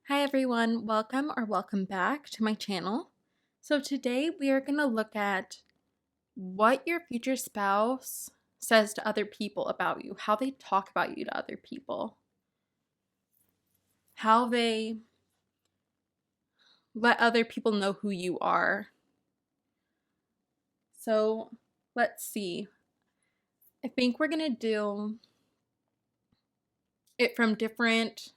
Hi everyone, welcome back to my channel. So today we are going to look at what your future spouse says to other people about you, how they talk about you to other people, how they let other people know who you are. So let's see. I think we're going to do it from different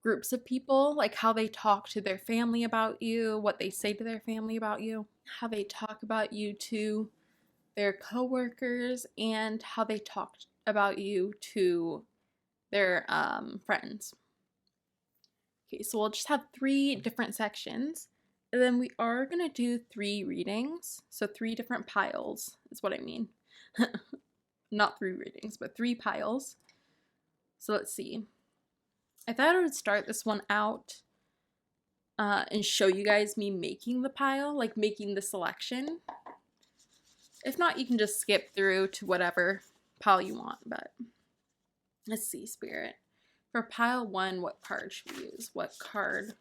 groups of people, like how they talk to their family about you, what they say to their family about you, how they talk about you to their coworkers, and how they talk about you to their friends. Okay, so we'll just have 3 different sections, and then we are gonna do 3 readings, so 3 different piles is what I mean. Not 3 readings, but 3 piles. So let's see. I thought I would start this one out and show you guys me making the pile, like making the selection. If not, you can just skip through to whatever pile you want, but let's see, Spirit. For pile 1, what card should we use? What card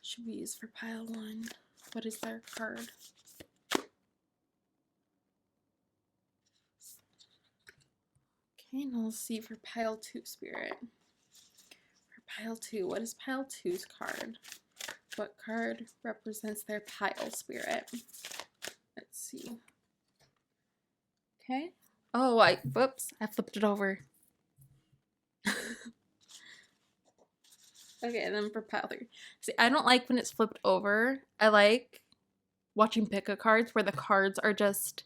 should we use for pile 1? What is their card? Okay, now let's see for pile 2, Spirit. For pile 2, what is pile 2's card? What card represents their pile, Spirit? Let's see. Okay. Oh, whoops, I flipped it over. Okay, and then for pile 3. See, I don't like when it's flipped over. I like watching pick a cards where the cards are just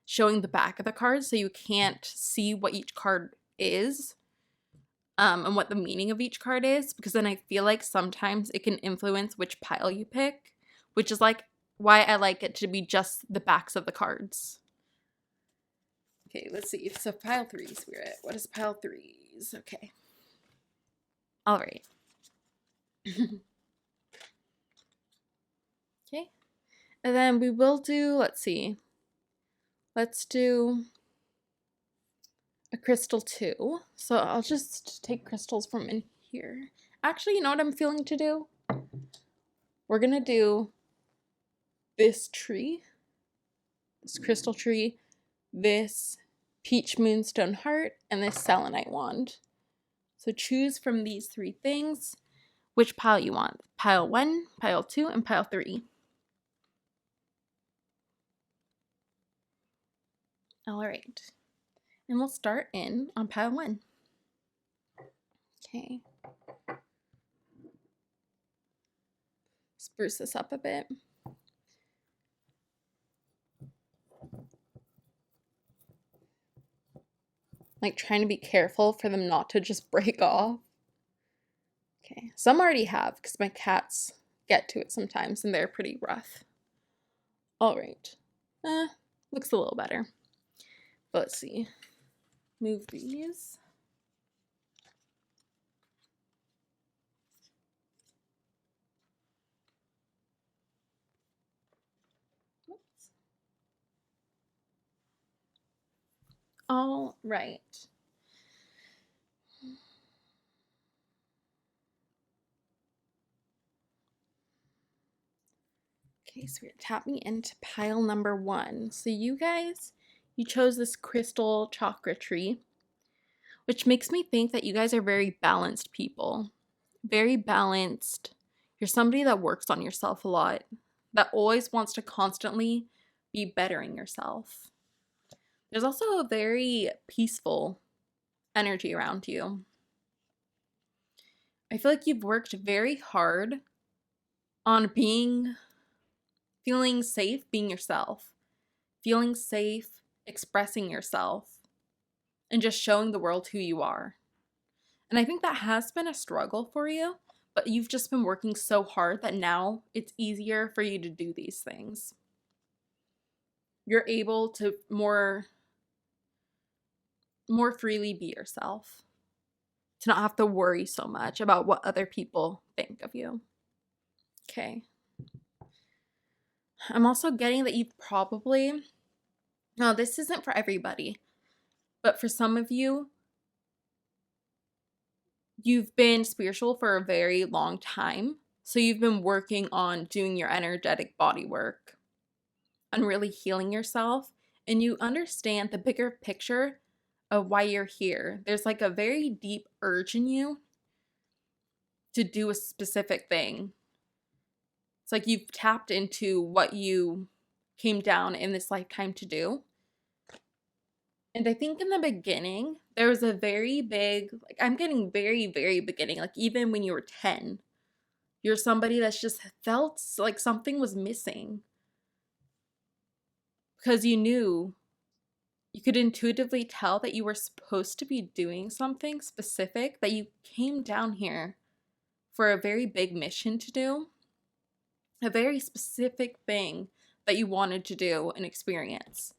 showing the back of the cards so you can't see what each card is and what the meaning of each card is, because then I feel like sometimes it can influence which pile you pick, which is like why I like it to be just the backs of the cards. Okay, let's see. So pile 3, Spirit. What is pile 3's? Okay. All right. Okay. And then we will do, let's see. Let's do a crystal 2. So I'll just take crystals from in here. Actually, you know what I'm feeling to do? We're going to do this tree, this crystal tree, this peach moonstone heart, and this selenite wand. So choose from these 3 things which pile you want. Pile 1, pile 2, and pile 3. All right. And we'll start in on pile 1. Okay. Spruce this up a bit. Like trying to be careful for them not to just break off. Okay, some already have because my cats get to it sometimes and they're pretty rough. All right, looks a little better. But let's see, move these. Oops. All right. Okay, so we're gonna tap me into pile number 1. So you guys, you chose this crystal chakra tree, which makes me think that you guys are very balanced people. Very balanced. You're somebody that works on yourself a lot, that always wants to constantly be bettering yourself. There's also a very peaceful energy around you. I feel like you've worked very hard on feeling safe being yourself, feeling safe expressing yourself, and just showing the world who you are. And I think that has been a struggle for you, but you've just been working so hard that now it's easier for you to do these things. You're able to more freely be yourself, to not have to worry so much about what other people think of you. Okay. I'm also getting that you've probably, no, this isn't for everybody, but for some of you, you've been spiritual for a very long time. So you've been working on doing your energetic body work, on really healing yourself, and you understand the bigger picture of why you're here. There's like a very deep urge in you to do a specific thing. It's like you've tapped into what you came down in this lifetime to do. And I think in the beginning, there was a very big, like, I'm getting very, very beginning, like even when you were 10, you're somebody that's just felt like something was missing. Because you could intuitively tell that you were supposed to be doing something specific, that you came down here for a very big mission to do, a very specific thing that you wanted to do and experience.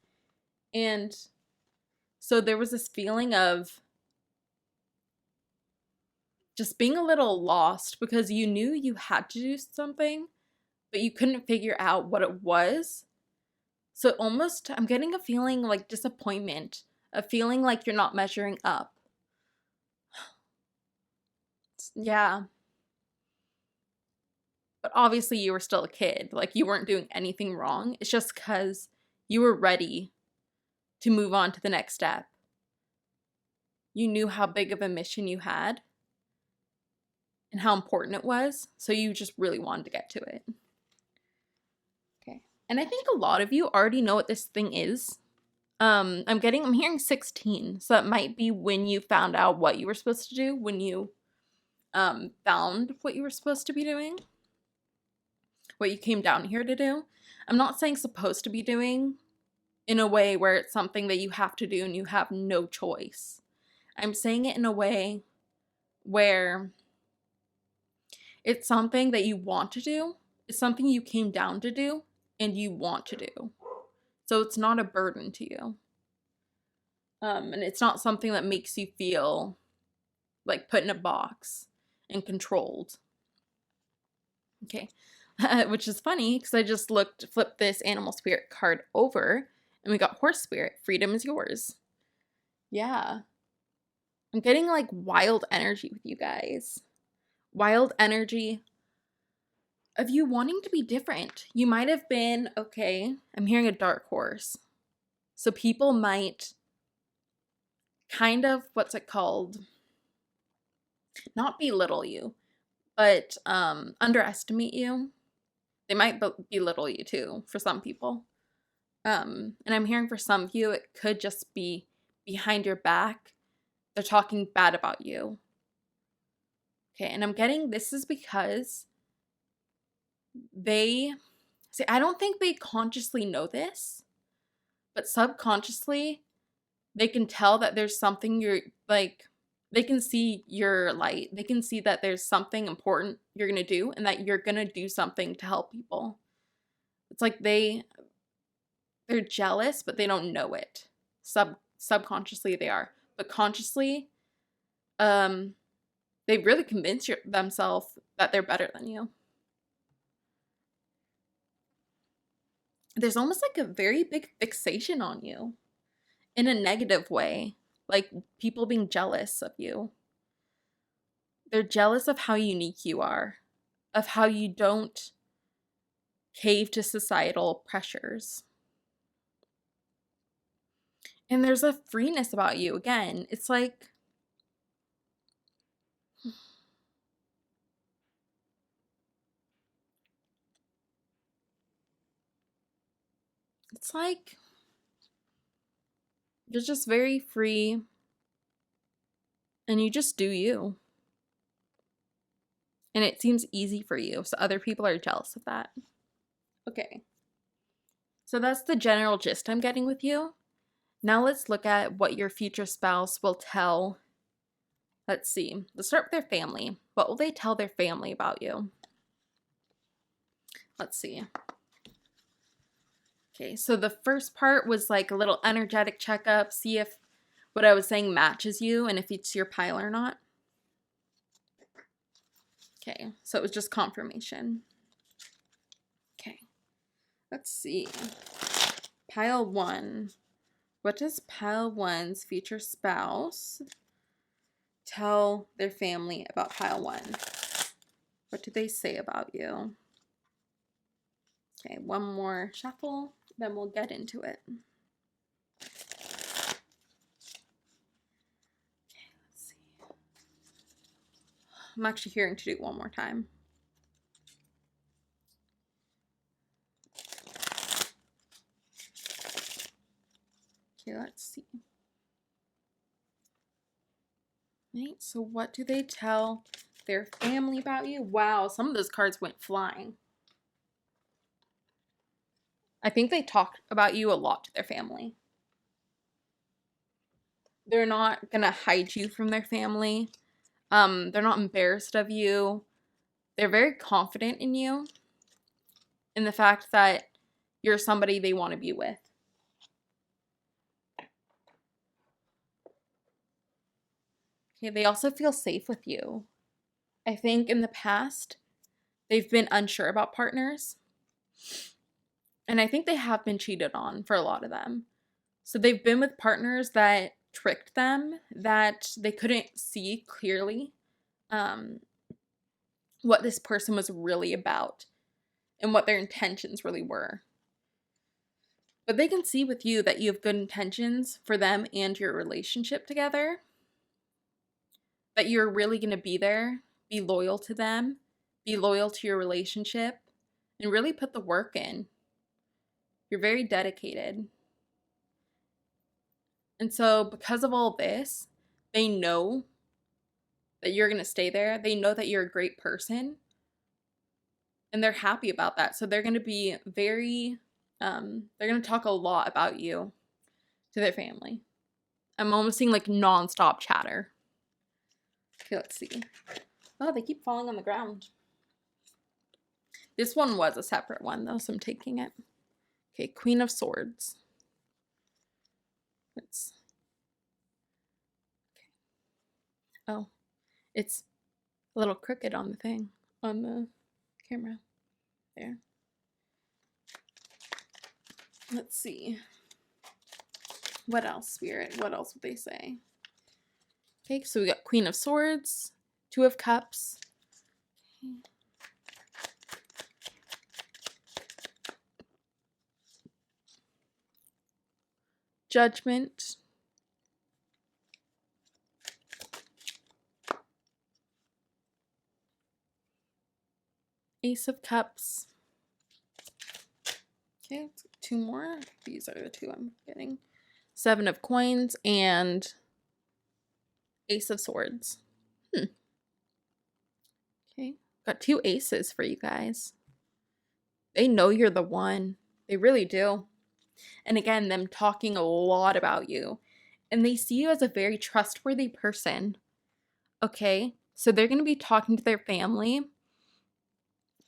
And so there was this feeling of just being a little lost because you knew you had to do something, but you couldn't figure out what it was. So almost, I'm getting a feeling like disappointment, a feeling like you're not measuring up. Yeah. But obviously you were still a kid. Like you weren't doing anything wrong. It's just because you were ready to move on to the next step. You knew how big of a mission you had and how important it was. So you just really wanted to get to it. Okay. And I think a lot of you already know what this thing is. I'm hearing 16. So that might be when you found out what you were supposed to do, when you found what you were supposed to be doing, what you came down here to do. I'm not saying supposed to be doing in a way where it's something that you have to do and you have no choice. I'm saying it in a way where it's something that you want to do. It's something you came down to do and you want to do. So it's not a burden to you. And it's not something that makes you feel like put in a box and controlled. Okay. Which is funny because I just flipped this animal spirit card over and we got horse spirit. Freedom is yours. Yeah. I'm getting like wild energy with you guys. Wild energy of you wanting to be different. You might have been, okay, I'm hearing a dark horse. So people might kind of, what's it called? Not belittle you, but underestimate you. They might belittle you too for some people. And I'm hearing for some of you, it could just be behind your back. They're talking bad about you. Okay, and I'm getting this is because I don't think they consciously know this, but subconsciously, they can tell that there's something they can see your light. They can see that there's something important you're going to do and that you're going to do something to help people. It's like they're jealous, but they don't know it. Subconsciously they are. But consciously, they really convince themselves that they're better than you. There's almost like a very big fixation on you in a negative way, like people being jealous of you. They're jealous of how unique you are, of how you don't cave to societal pressures. And there's a freeness about you. Again, it's like you're just very free and you just do you. And it seems easy for you, so other people are jealous of that. Okay. So that's the general gist I'm getting with you. Now let's look at what your future spouse will tell. Let's see. Let's start with their family. What will they tell their family about you? Let's see. Okay, so the first part was like a little energetic checkup. See if what I was saying matches you and if it's your pile or not. Okay, so it was just confirmation. Okay, let's see. Pile 1. What does pile 1's future spouse tell their family about pile 1? What do they say about you? Okay, one more shuffle, then we'll get into it. Okay, let's see. I'm actually hearing to do it one more time. Okay, let's see. Right, so what do they tell their family about you? Wow, some of those cards went flying. I think they talk about you a lot to their family. They're not gonna hide you from their family. They're not embarrassed of you. They're very confident in you, in the fact that you're somebody they want to be with. Okay, they also feel safe with you. I think in the past, they've been unsure about partners. And I think they have been cheated on for a lot of them. So they've been with partners that tricked them, that they couldn't see clearly what this person was really about and what their intentions really were. But they can see with you that you have good intentions for them and your relationship together, that you're really going to be there, be loyal to them, be loyal to your relationship, and really put the work in. You're very dedicated. And so because of all this, they know that you're going to stay there. They know that you're a great person. And they're happy about that. So they're going to be very, they're going to talk a lot about you to their family. I'm almost seeing like nonstop chatter. Okay, let's see. Oh, they keep falling on the ground. This one was a separate one though, so I'm taking it. Okay, Queen of Swords. Oh, it's a little crooked on the thing, on the camera. There. Let's see. What else, Spirit? What else would they say? Okay, so we got Queen of Swords, Two of Cups. Okay. Judgment. Ace of Cups. Okay, two more. These are the two I'm getting. Seven of Coins and Ace of Swords. Okay, got two aces for you guys. They know you're the one. They really do. And again, them talking a lot about you. And they see you as a very trustworthy person. Okay, so they're going to be talking to their family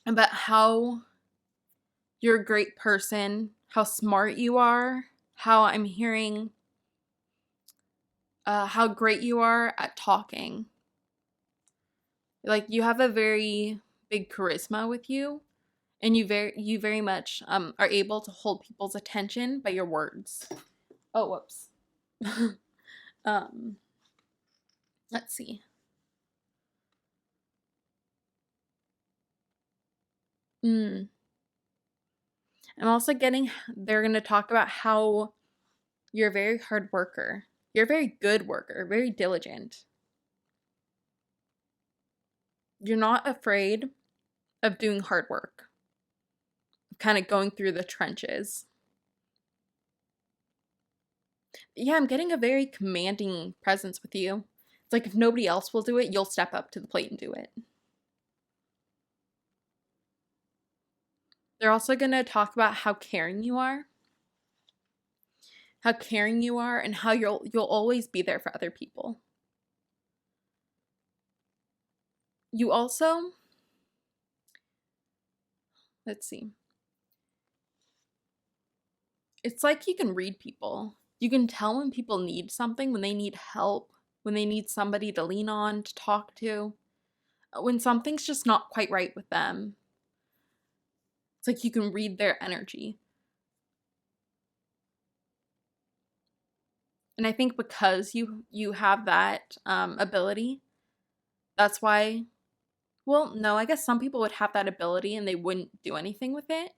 about how you're a great person, how smart you are, how I'm hearing how great you are at talking. Like, you have a very big charisma with you, and you very much are able to hold people's attention by your words. Oh, whoops. Let's see. I'm also getting, they're going to talk about how you're a very hard worker. You're a very good worker, very diligent. You're not afraid of doing hard work, kind of going through the trenches. Yeah, I'm getting a very commanding presence with you. It's like if nobody else will do it, you'll step up to the plate and do it. They're also going to talk about how caring you are. How caring you are and how you'll always be there for other people. You also, let's see. It's like you can read people. You can tell when people need something, when they need help, when they need somebody to lean on, to talk to, when something's just not quite right with them. It's like you can read their energy. And I think because you have that ability, that's why, well, no, I guess some people would have that ability and they wouldn't do anything with it.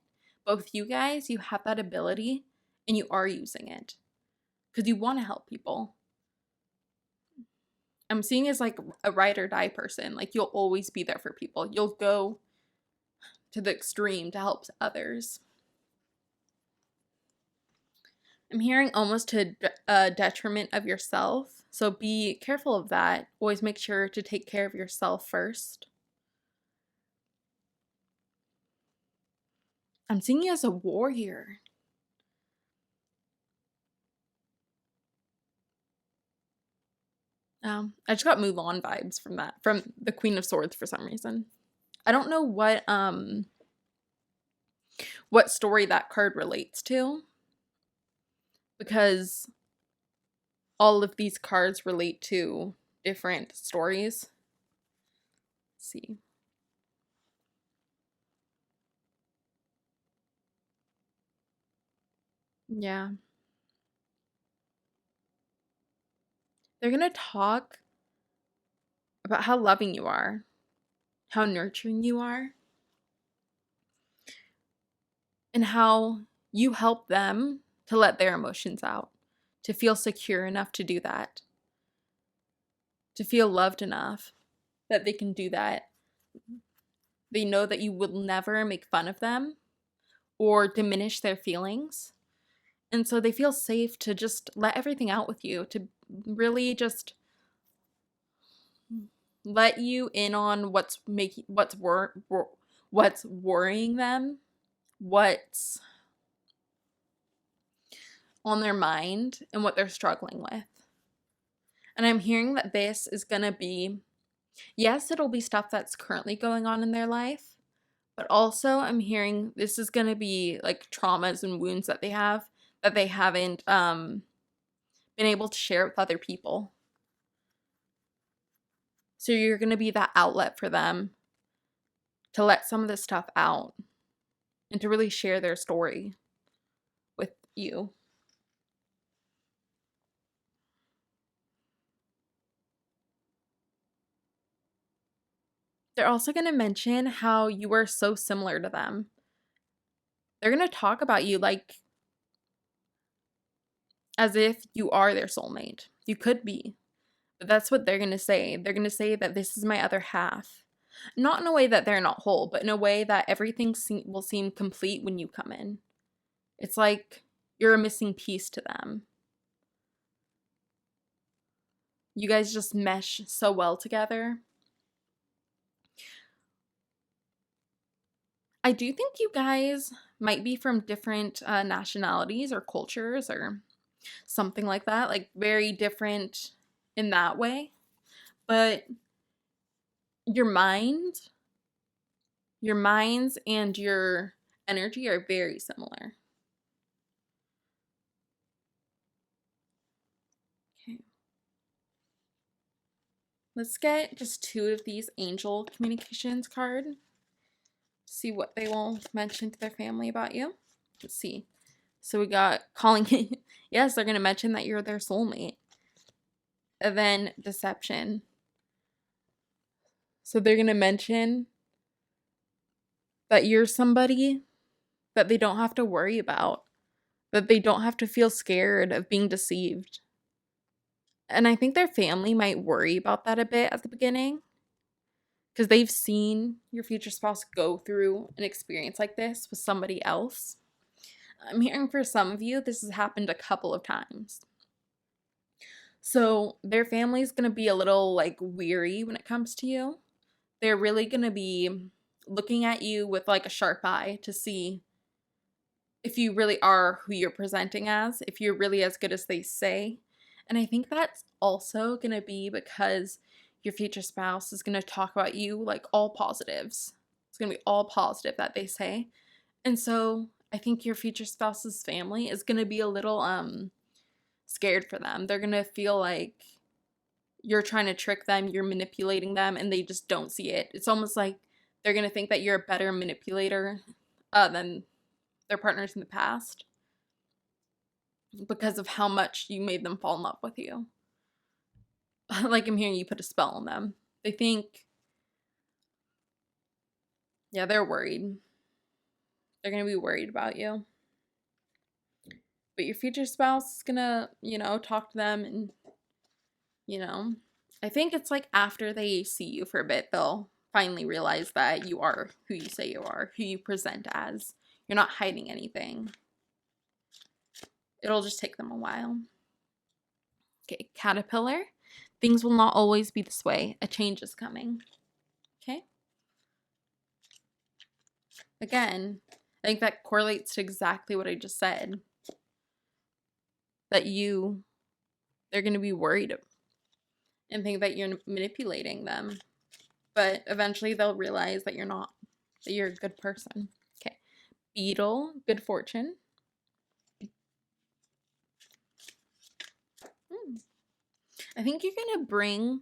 But with you guys, you have that ability and you are using it because you want to help people. I'm seeing as like a ride or die person. Like you'll always be there for people. You'll go to the extreme to help others. I'm hearing almost to a detriment of yourself. So be careful of that. Always make sure to take care of yourself first. I'm seeing you as a warrior. I just got Mulan vibes from that, from the Queen of Swords for some reason. I don't know what story that card relates to, because all of these cards relate to different stories. Let's see. Yeah. They're going to talk about how loving you are, how nurturing you are, and how you help them to let their emotions out, to feel secure enough to do that, to feel loved enough that they can do that. They know that you will never make fun of them or diminish their feelings. And so they feel safe to just let everything out with you, to really just let you in on what's worrying them, what's on their mind, and what they're struggling with. And I'm hearing that this is going to be, yes, it'll be stuff that's currently going on in their life, but also I'm hearing this is going to be like traumas and wounds that they have that they haven't been able to share with other people. So you're going to be that outlet for them to let some of this stuff out and to really share their story with you. They're also going to mention how you are so similar to them. They're going to talk about you like as if you are their soulmate. You could be. But that's what they're going to say. They're going to say that this is my other half. Not in a way that they're not whole, but in a way that everything will seem complete when you come in. It's like you're a missing piece to them. You guys just mesh so well together. I do think you guys might be from different nationalities or cultures or something like that, like very different in that way. But your minds and your energy are very similar. Okay. Let's get just 2 of these angel communications card. See what they will mention to their family about you. Let's see. So we got calling. Yes, they're going to mention that you're their soulmate. And then deception. So they're going to mention that you're somebody that they don't have to worry about, that they don't have to feel scared of being deceived. And I think their family might worry about that a bit at the beginning because they've seen your future spouse go through an experience like this with somebody else. I'm hearing for some of you, this has happened a couple of times. So their family's going to be a little like weary when it comes to you. They're really going to be looking at you with like a sharp eye to see if you really are who you're presenting as, if you're really as good as they say. And I think that's also going to be because your future spouse is going to talk about you like all positives. It's going to be all positive that they say. And so I think your future spouse's family is going to be a little scared for them. They're going to feel like you're trying to trick them, you're manipulating them, and they just don't see it. It's almost like they're going to think that you're a better manipulator than their partners in the past. because of how much you made them fall in love with you. Like I'm hearing you put a spell on them. They think, yeah, they're worried. They're going to be worried about you. But your future spouse is going to, talk to them and, I think it's like after they see you for a bit, they'll finally realize that you are who you say you are, who you present as. You're not hiding anything. It'll just take them a while. Okay, Caterpillar. Things will not always be this way. A change is coming. Okay? Again, I think that correlates to exactly what I just said. That they're going to be worried and think that you're manipulating them. But eventually they'll realize that you're not, that you're a good person. Okay. Beetle, good fortune. I think you're going to bring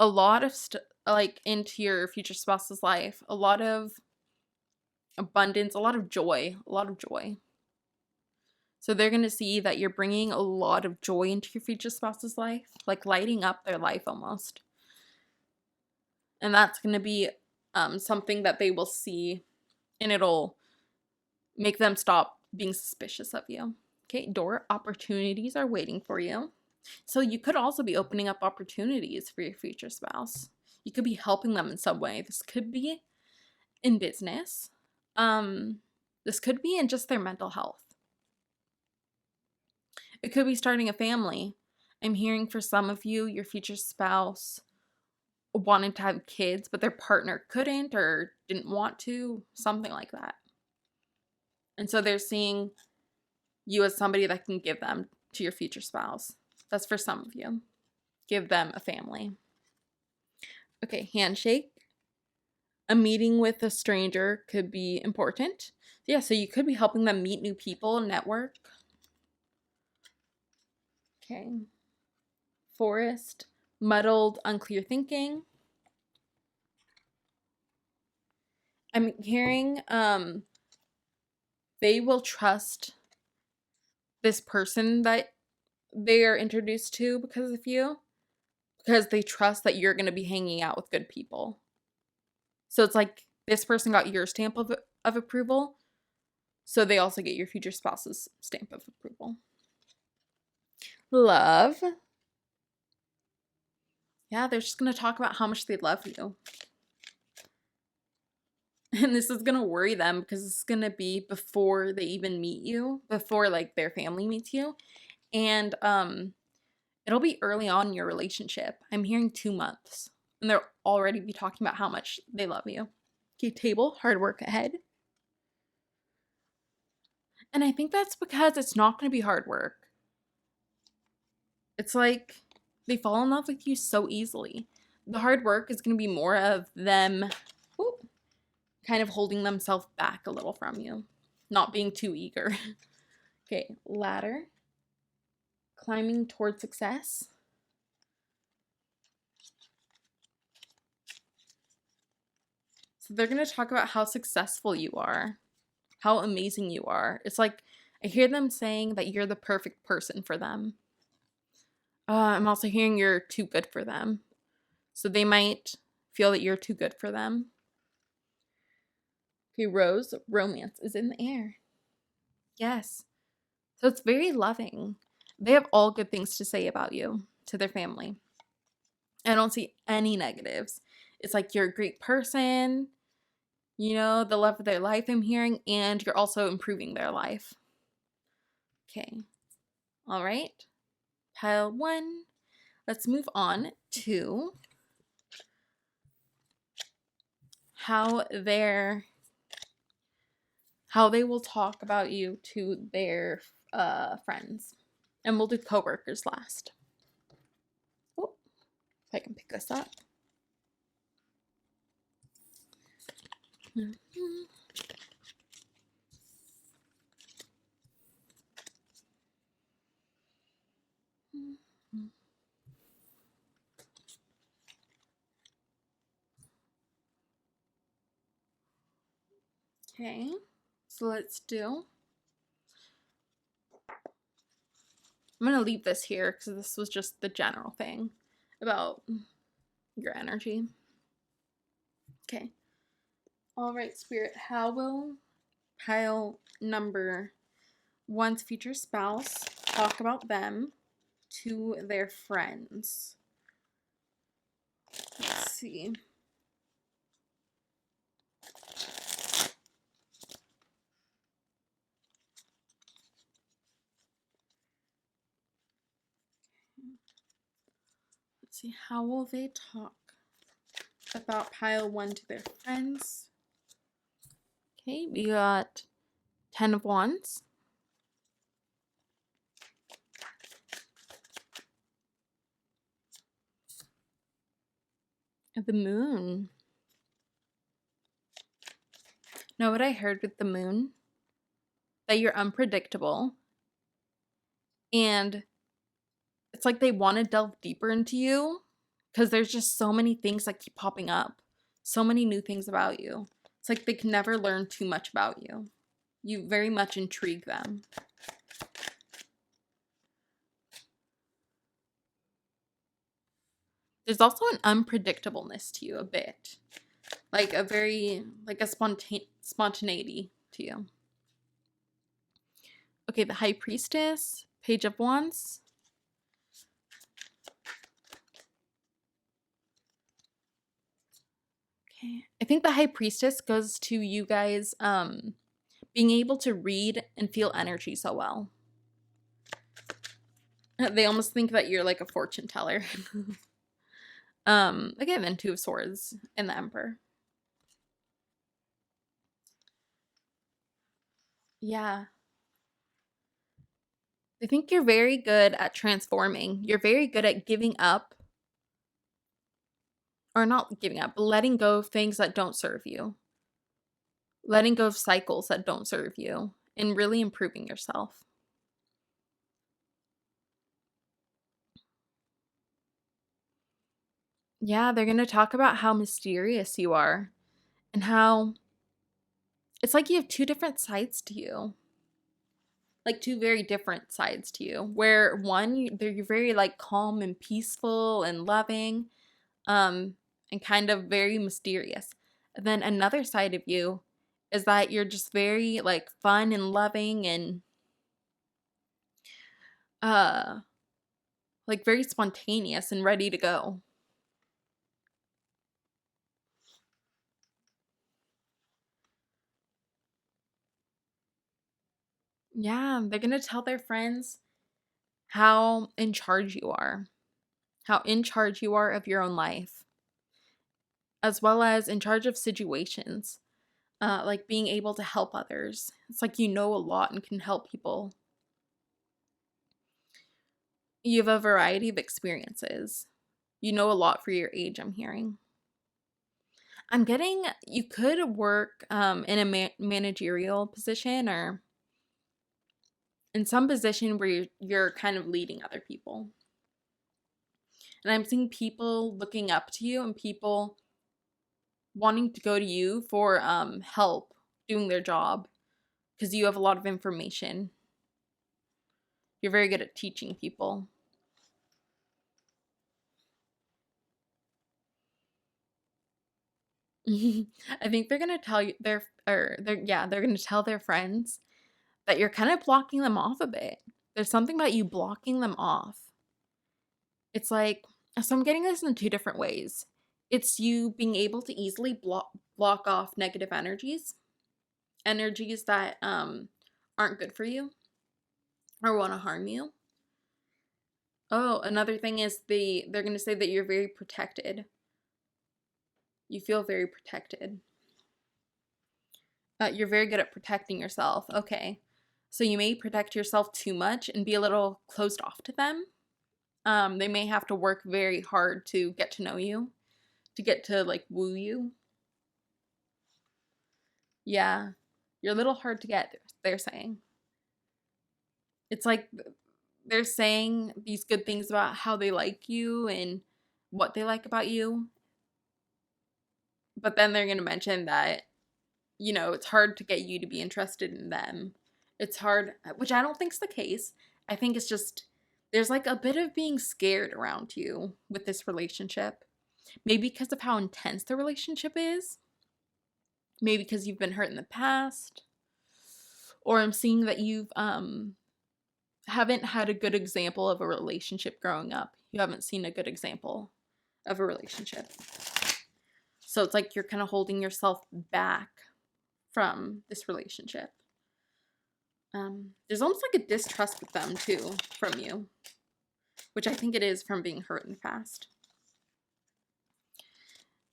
a lot of into your future spouse's life. A lot of abundance, a lot of joy. So they're going to see that you're bringing a lot of joy into your future spouse's life, like lighting up their life almost. And that's going to be something that they will see, and it'll make them stop being suspicious of you. Okay, door, opportunities are waiting for you. So you could also be opening up opportunities for your future spouse. You could be helping them in some way. This could be in business. This could be in just their mental health. It could be starting a family. I'm hearing for some of you, your future spouse wanted to have kids, but their partner couldn't or didn't want to, something like that. And so they're seeing you as somebody that can give them to your future spouse. That's for some of you. Give them a family. Okay, handshake. A meeting with a stranger could be important. Yeah, so you could be helping them meet new people, network. Okay. Forest. Muddled, unclear thinking. I'm hearing they will trust this person that they are introduced to because of you, because they trust that you're going to be hanging out with good people. So it's like this person got your stamp of approval, so they also get your future spouse's stamp of approval. Love. Yeah, they're just going to talk about how much they love you. And this is going to worry them because it's going to be before they even meet you, before like their family meets you. And it'll be early on in your relationship. I'm hearing 2 months. And they'll already be talking about how much they love you. Okay, table, hard work ahead. And I think that's because it's not going to be hard work. It's like they fall in love with you so easily. The hard work is going to be more of them kind of holding themselves back a little from you, not being too eager. Okay, ladder. Climbing toward success. So they're going to talk about how successful you are, how amazing you are. It's like I hear them saying that you're the perfect person for them. I'm also hearing you're too good for them. So they might feel that you're too good for them. Okay, Rose, romance is in the air. Yes. So it's very loving. They have all good things to say about you to their family. I don't see any negatives. It's like you're a great person, the love of their life I'm hearing, and you're also improving their life. Okay. All right. Pile 1. Let's move on to how they will talk about you to their friends. And we'll do coworkers last. Oh, if I can pick this up. Okay, so let's do I'm going to leave this here because this was just the general thing about your energy. Okay. All right, Spirit, how will pile number 1's future spouse talk about them to their friends? Let's see. Let's see, how will they talk about pile 1 to their friends? Okay, we got 10 of Wands. The Moon. Know what I heard with the Moon? That you're unpredictable. And it's like they want to delve deeper into you because there's just so many things that keep popping up. So many new things about you. It's like they can never learn too much about you. You very much intrigue them. There's also an unpredictableness to you a bit. Like a very, like a spontaneity to you. Okay, the High Priestess, Page of Wands. Okay, I think the High Priestess goes to you guys being able to read and feel energy so well. They almost think that you're like a fortune teller. Again, then 2 of Swords and the Emperor. Yeah. I think you're very good at transforming. You're very good at giving up, or not giving up, but letting go of things that don't serve you. Letting go of cycles that don't serve you and really improving yourself. Yeah, they're going to talk about how mysterious you are and how it's like you have 2 different sides to you. Like 2 very different sides to you. Where one, you're very like calm and peaceful and loving, and kind of very mysterious. And then another side of you is that you're just very like fun and loving and like very spontaneous and ready to go. Yeah, they're going to tell their friends how in charge you are. How in charge you are of your own life, as well as in charge of situations, like being able to help others. It's like you know a lot and can help people. You have a variety of experiences. You know a lot for your age, I'm hearing. I'm getting you could work in a managerial position or in some position where you're kind of leading other people. And I'm seeing people looking up to you and people wanting to go to you for help doing their job because you have a lot of information. You're very good at teaching people. I think they're gonna tell you they're gonna tell their friends that you're kind of blocking them off a bit. There's something about you blocking them off. It's like, so I'm getting this in 2 different ways. It's you being able to easily block off negative energies that aren't good for you or want to harm you. Oh, another thing is they're going to say that you're very protected. You feel very protected. You're very good at protecting yourself. Okay. So you may protect yourself too much and be a little closed off to them. They may have to work very hard to get to know you, to get to like woo you. Yeah. You're a little hard to get, they're saying. It's like they're saying these good things about how they like you and what they like about you. But then they're going to mention that, it's hard to get you to be interested in them. It's hard, which I don't think is the case. I think it's just There's like a bit of being scared around you with this relationship. Maybe because of how intense the relationship is. Maybe because you've been hurt in the past. Or I'm seeing that you've haven't had a good example of a relationship growing up. You haven't seen a good example of a relationship. So it's like you're kind of holding yourself back from this relationship. There's almost like a distrust with them too from you, which I think it is from being hurt in the past.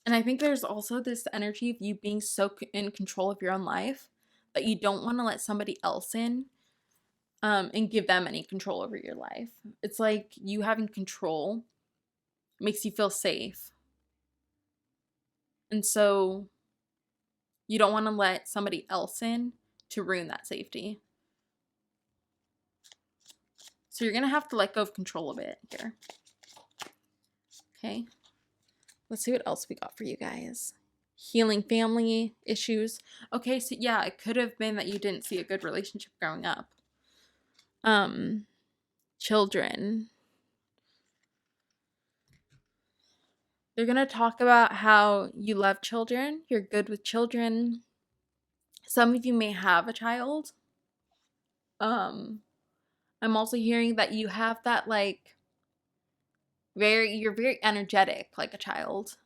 And I think there's also this energy of you being so in control of your own life that you don't want to let somebody else in and give them any control over your life. It's like you having control makes you feel safe. And so you don't want to let somebody else in to ruin that safety. So you're going to have to let go of control a bit here. Okay. Let's see what else we got for you guys. Healing family issues. Okay, so yeah, it could have been that you didn't see a good relationship growing up. Children. They're going to talk about how you love children. You're good with children. Some of you may have a child. I'm also hearing that you have that like you're very energetic like a child.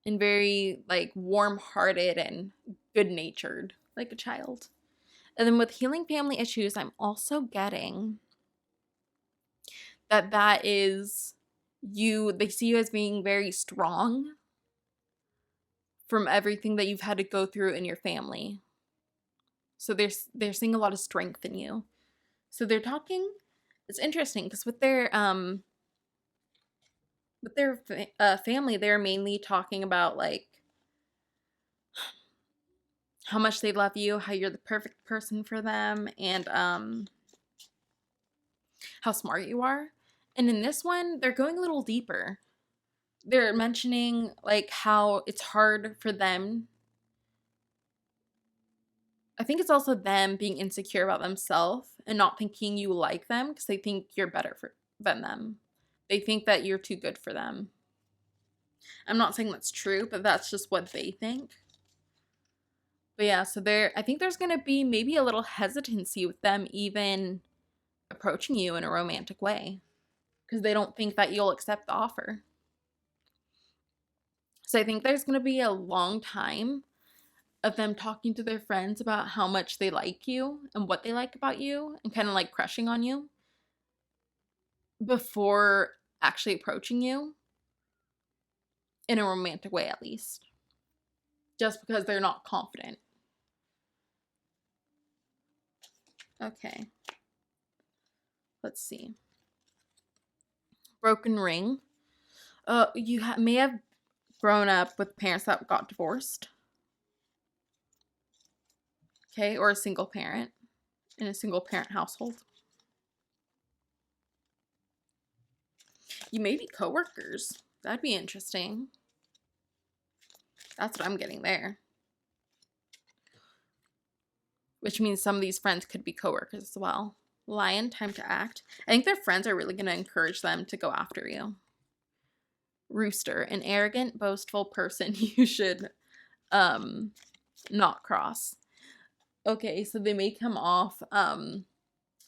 And very like warm-hearted and good-natured like a child. And then with healing family issues, I'm also getting that is you, they see you as being very strong from everything that you've had to go through in your family. So they're seeing a lot of strength in you. So they're talking, it's interesting because with their family, they're mainly talking about like how much they love you, how you're the perfect person for them, and how smart you are. And in this one, they're going a little deeper. They're mentioning like how it's hard for them. I think it's also them being insecure about themselves and not thinking you like them because they think you're better than them. They think that you're too good for them. I'm not saying that's true, but that's just what they think. But yeah, so I think there's going to be maybe a little hesitancy with them even approaching you in a romantic way because they don't think that you'll accept the offer. So I think there's going to be a long time of them talking to their friends about how much they like you and what they like about you and kind of like crushing on you before actually approaching you in a romantic way, at least. Just because they're not confident. Okay. Let's see. Broken ring. You may have grown up with parents that got divorced. Okay, or a single parent in a single parent household. You may be coworkers. That'd be interesting. That's what I'm getting there. Which means some of these friends could be coworkers as well. Lion, time to act. I think their friends are really going to encourage them to go after you. Rooster, an arrogant, boastful person you should not cross. Okay, so they may come off a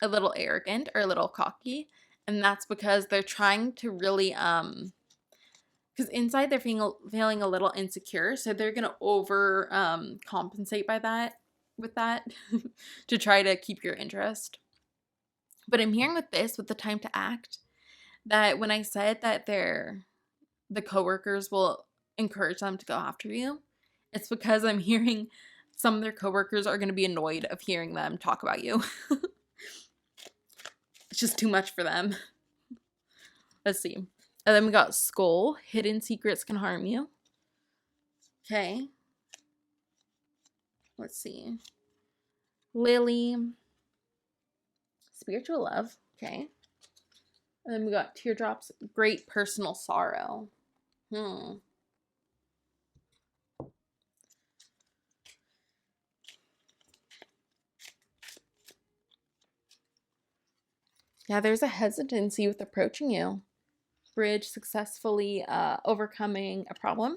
little arrogant or a little cocky, and that's because they're trying to really because inside they're feeling a little insecure, so they're gonna over compensate with that to try to keep your interest. But I'm hearing with the time to act, that when I said that the coworkers will encourage them to go after you, it's because I'm hearing some of their coworkers are going to be annoyed of hearing them talk about you. It's just too much for them. Let's see. And then we got Skull. Hidden secrets can harm you. Okay. Let's see. Lily. Spiritual love. Okay. And then we got Teardrops. Great personal sorrow. Yeah, there's a hesitancy with approaching you. Bridge, successfully overcoming a problem.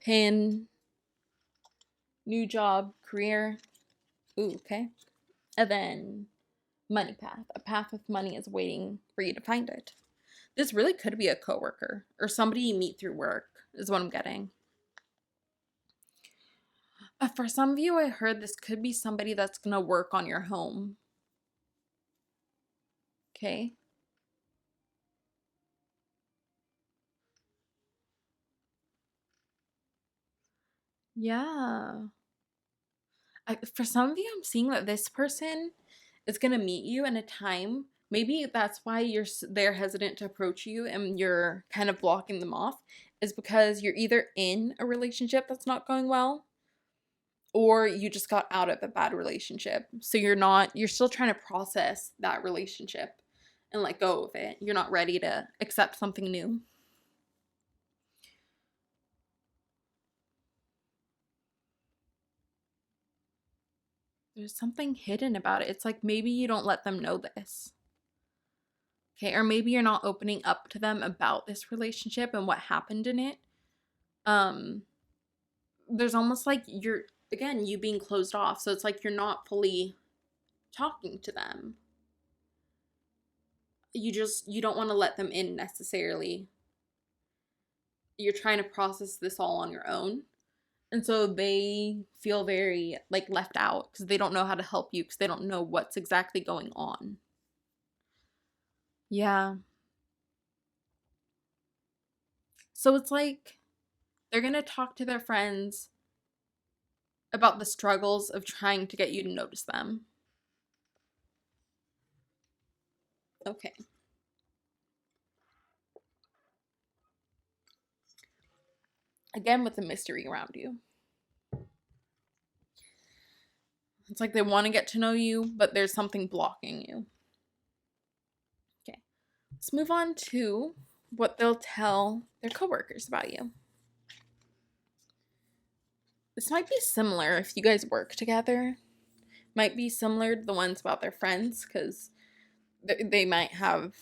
Pin, new job, career. Ooh, okay. And then money path. A path with money is waiting for you to find it. This really could be a coworker or somebody you meet through work, is what I'm getting. For some of you, I heard this could be somebody that's going to work on your home. Okay. Yeah. For some of you, I'm seeing that this person is going to meet you in a time. Maybe that's why they're hesitant to approach you and you're kind of blocking them off, is because you're either in a relationship that's not going well, or you just got out of a bad relationship. So you're still trying to process that relationship and let go of it. You're not ready to accept something new. There's something hidden about it. It's like maybe you don't let them know this. Okay, or maybe you're not opening up to them about this relationship and what happened in it. There's almost like you being closed off. So it's like you're not fully talking to them. You don't want to let them in necessarily. You're trying to process this all on your own. And so they feel very like left out because they don't know how to help you because they don't know what's exactly going on. Yeah. So it's like they're going to talk to their friends about the struggles of trying to get you to notice them. Okay. Again, with the mystery around you. It's like they want to get to know you, but there's something blocking you. Okay. Let's move on to what they'll tell their coworkers about you. This might be similar if you guys work together. Might be similar to the ones about their friends, because they might have,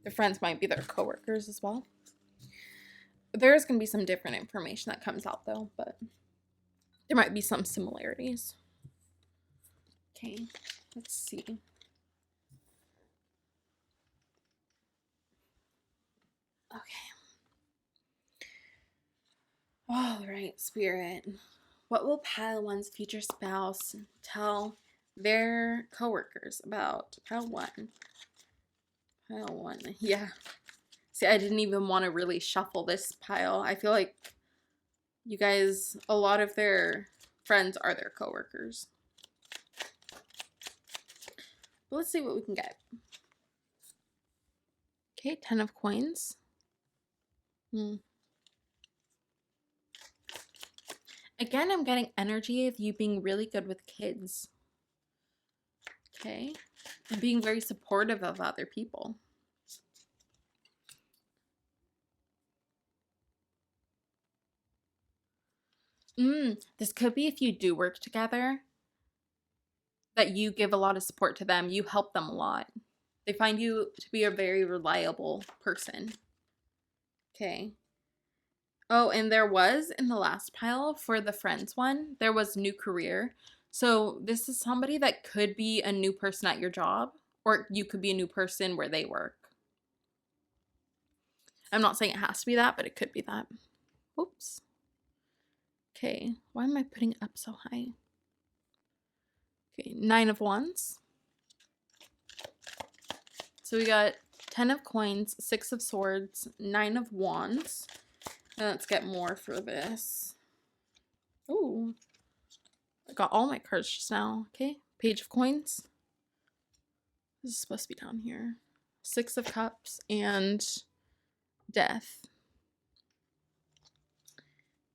their friends might be their coworkers as well. There's going to be some different information that comes out though, but there might be some similarities. Okay, let's see. Okay. All right, Spirit. What will pile one's future spouse tell their coworkers about pile one? Pile one. Yeah. See, I didn't even want to really shuffle this pile. I feel like you guys, a lot of their friends are their coworkers. But let's see what we can get. Okay, 10 of coins. Again, I'm getting energy of you being really good with kids. Okay. And being very supportive of other people. This could be if you do work together, that you give a lot of support to them. You help them a lot. They find you to be a very reliable person. Okay. Oh, and there was in the last pile for the friends one, there was new career. So this is somebody that could be a new person at your job, or you could be a new person where they work. I'm not saying it has to be that, but it could be that. Oops. Okay, why am I putting it up so high? Okay, 9 of wands. So we got 10 of coins, 6 of swords, 9 of wands. And let's get more for this. Ooh. I got all my cards just now. Okay, page of coins. This is supposed to be down here. 6 of cups and death.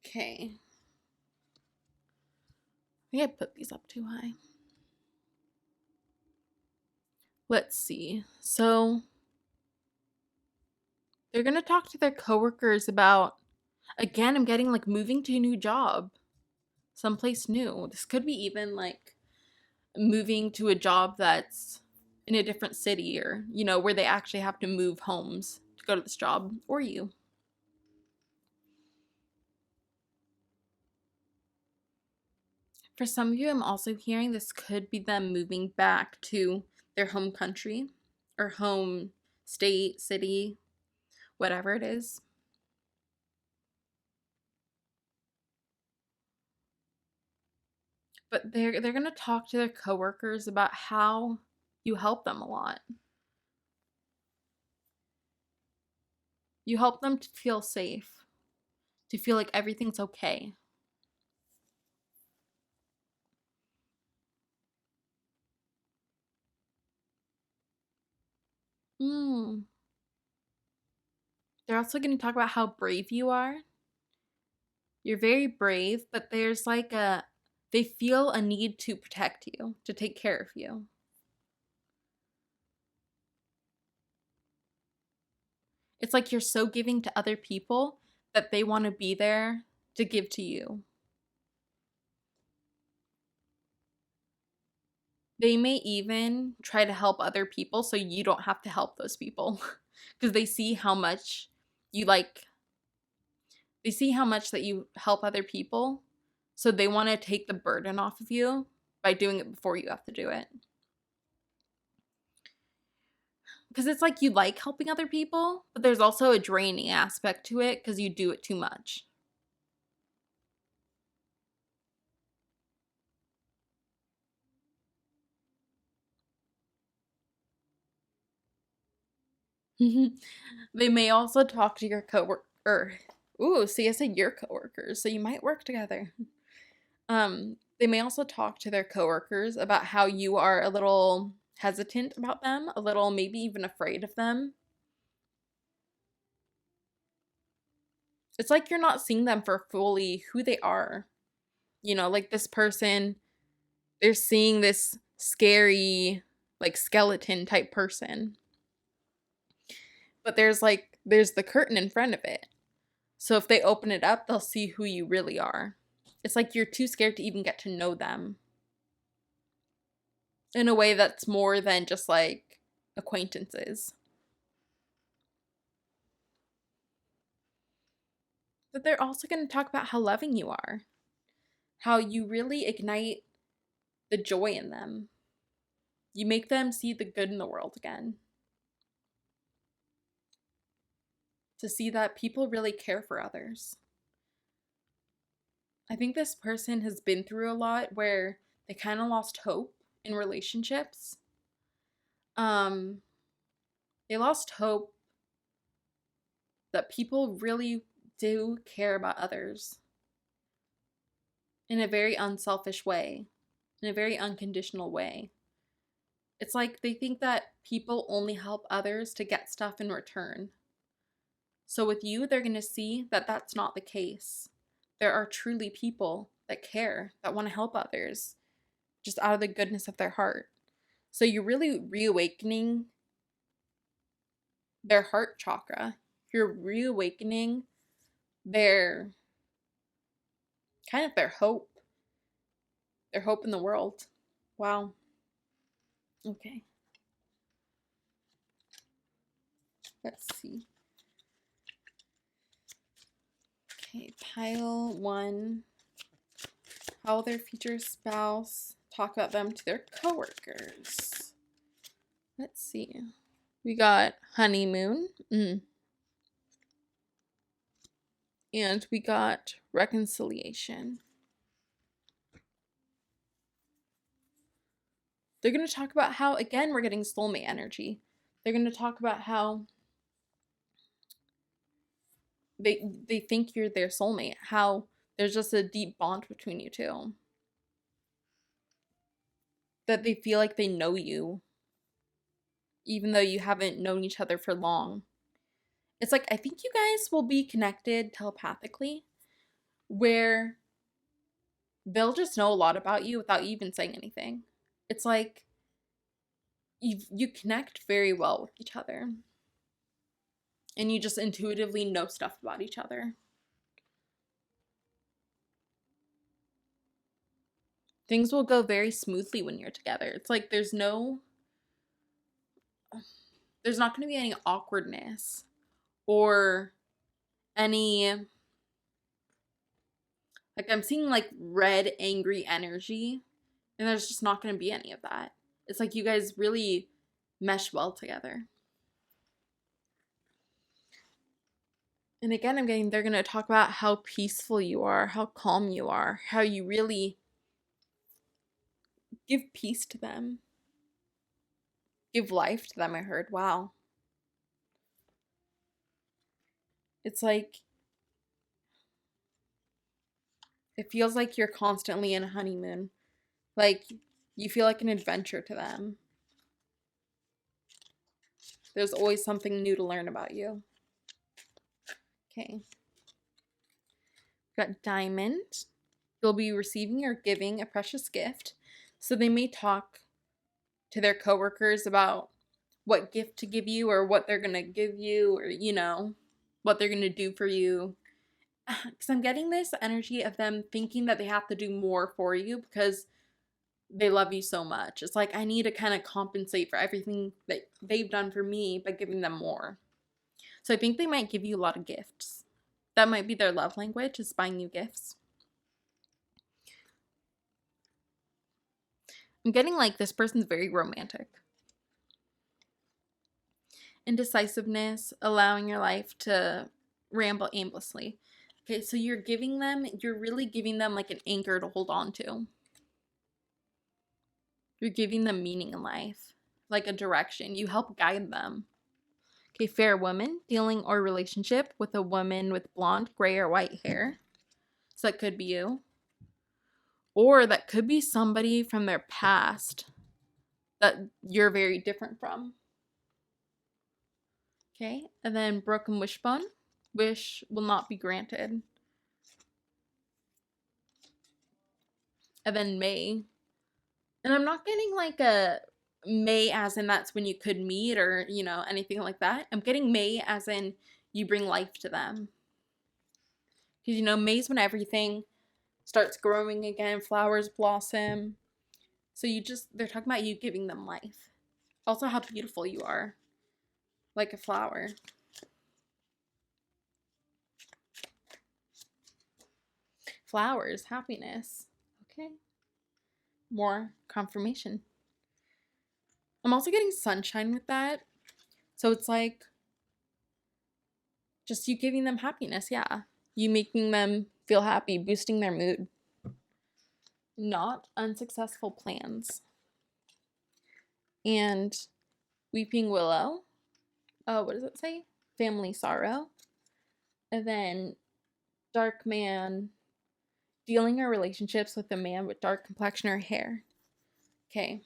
Okay. I think I put these up too high. Let's see. So they're going to talk to their coworkers about, again, I'm getting like moving to a new job, someplace new. This could be even like moving to a job that's in a different city, or, where they actually have to move homes to go to this job, or you. For some of you, I'm also hearing this could be them moving back to their home country or home state, city, whatever it is. But they're going to talk to their coworkers about how you help them a lot. You help them to feel safe, to feel like everything's okay. Mm. They're also going to talk about how brave you are. You're very brave, but there's like they feel a need to protect you, to take care of you. It's like you're so giving to other people that they want to be there to give to you. They may even try to help other people so you don't have to help those people because they see how much you they see how much that you help other people. So they want to take the burden off of you by doing it before you have to do it. Because it's like you like helping other people, but there's also a draining aspect to it because you do it too much. They may also talk to your coworker. Ooh, see, I said your coworkers, so you might work together. They may also talk to their coworkers about how you are a little hesitant about them, a little maybe even afraid of them. It's like you're not seeing them for fully who they are. Like this person, they're seeing this scary, like skeleton type person. But there's the curtain in front of it. So if they open it up, they'll see who you really are. It's like you're too scared to even get to know them in a way that's more than just like acquaintances. But they're also going to talk about how loving you are, how you really ignite the joy in them. You make them see the good in the world again. To see that people really care for others. I think this person has been through a lot where they kind of lost hope in relationships. Um, they lost hope that people really do care about others in a very unselfish way, in a very unconditional way. It's like they think that people only help others to get stuff in return. So with you, they're going to see that that's not the case. There are truly people that care, that want to help others, just out of the goodness of their heart. So you're really reawakening their heart chakra. You're reawakening their kind of their hope in the world. Wow. Okay. Let's see. Okay, pile 1. How will their future spouse talk about them to their coworkers? Let's see. We got honeymoon. And we got reconciliation. They're going to talk about how, again, we're getting soulmate energy. They're going to talk about how they think you're their soulmate, how there's just a deep bond between you two. That they feel like they know you, even though you haven't known each other for long. It's like, I think you guys will be connected telepathically, where they'll just know a lot about you without you even saying anything. It's like you connect very well with each other. And you just intuitively know stuff about each other. Things will go very smoothly when you're together. It's like there's no there's not going to be any awkwardness or any, like, I'm seeing like red, angry energy, and there's just not going to be any of that. It's like you guys really mesh well together. And again, I'm getting, they're going to talk about how peaceful you are, how calm you are, how you really give peace to them, give life to them. I heard, wow. It's like, it feels like you're constantly in a honeymoon. Like, you feel like an adventure to them. There's always something new to learn about you. Okay. Got Diamond. You'll be receiving or giving a precious gift. So they may talk to their coworkers about what gift to give you or what they're going to give you, or, you know, what they're going to do for you. Because I'm getting this energy of them thinking that they have to do more for you because they love you so much. It's like, I need to kind of compensate for everything that they've done for me by giving them more. So I think they might give you a lot of gifts. That might be their love language, is buying you gifts. I'm getting like this person's very romantic. Indecisiveness, allowing your life to ramble aimlessly. Okay, so you're really giving them like an anchor to hold on to. You're giving them meaning in life, like a direction. You help guide them. Okay, fair woman, dealing or relationship with a woman with blonde, gray, or white hair. So that could be you. Or that could be somebody from their past that you're very different from. Okay, and then broken wishbone. Wish will not be granted. And then May. And I'm not getting like a May as in that's when you could meet or, you know, anything like that. I'm getting May as in you bring life to them. Because, you know, May's when everything starts growing again, flowers blossom. So they're talking about you giving them life. Also, how beautiful you are. Like a flower. Flowers, happiness. Okay. More confirmation. I'm also getting sunshine with that. So it's like just you giving them happiness, yeah. You making them feel happy, boosting their mood. Not unsuccessful plans. And weeping willow. Oh, what does it say? Family sorrow. And then dark man, dealing or relationships with a man with dark complexion or hair. Okay.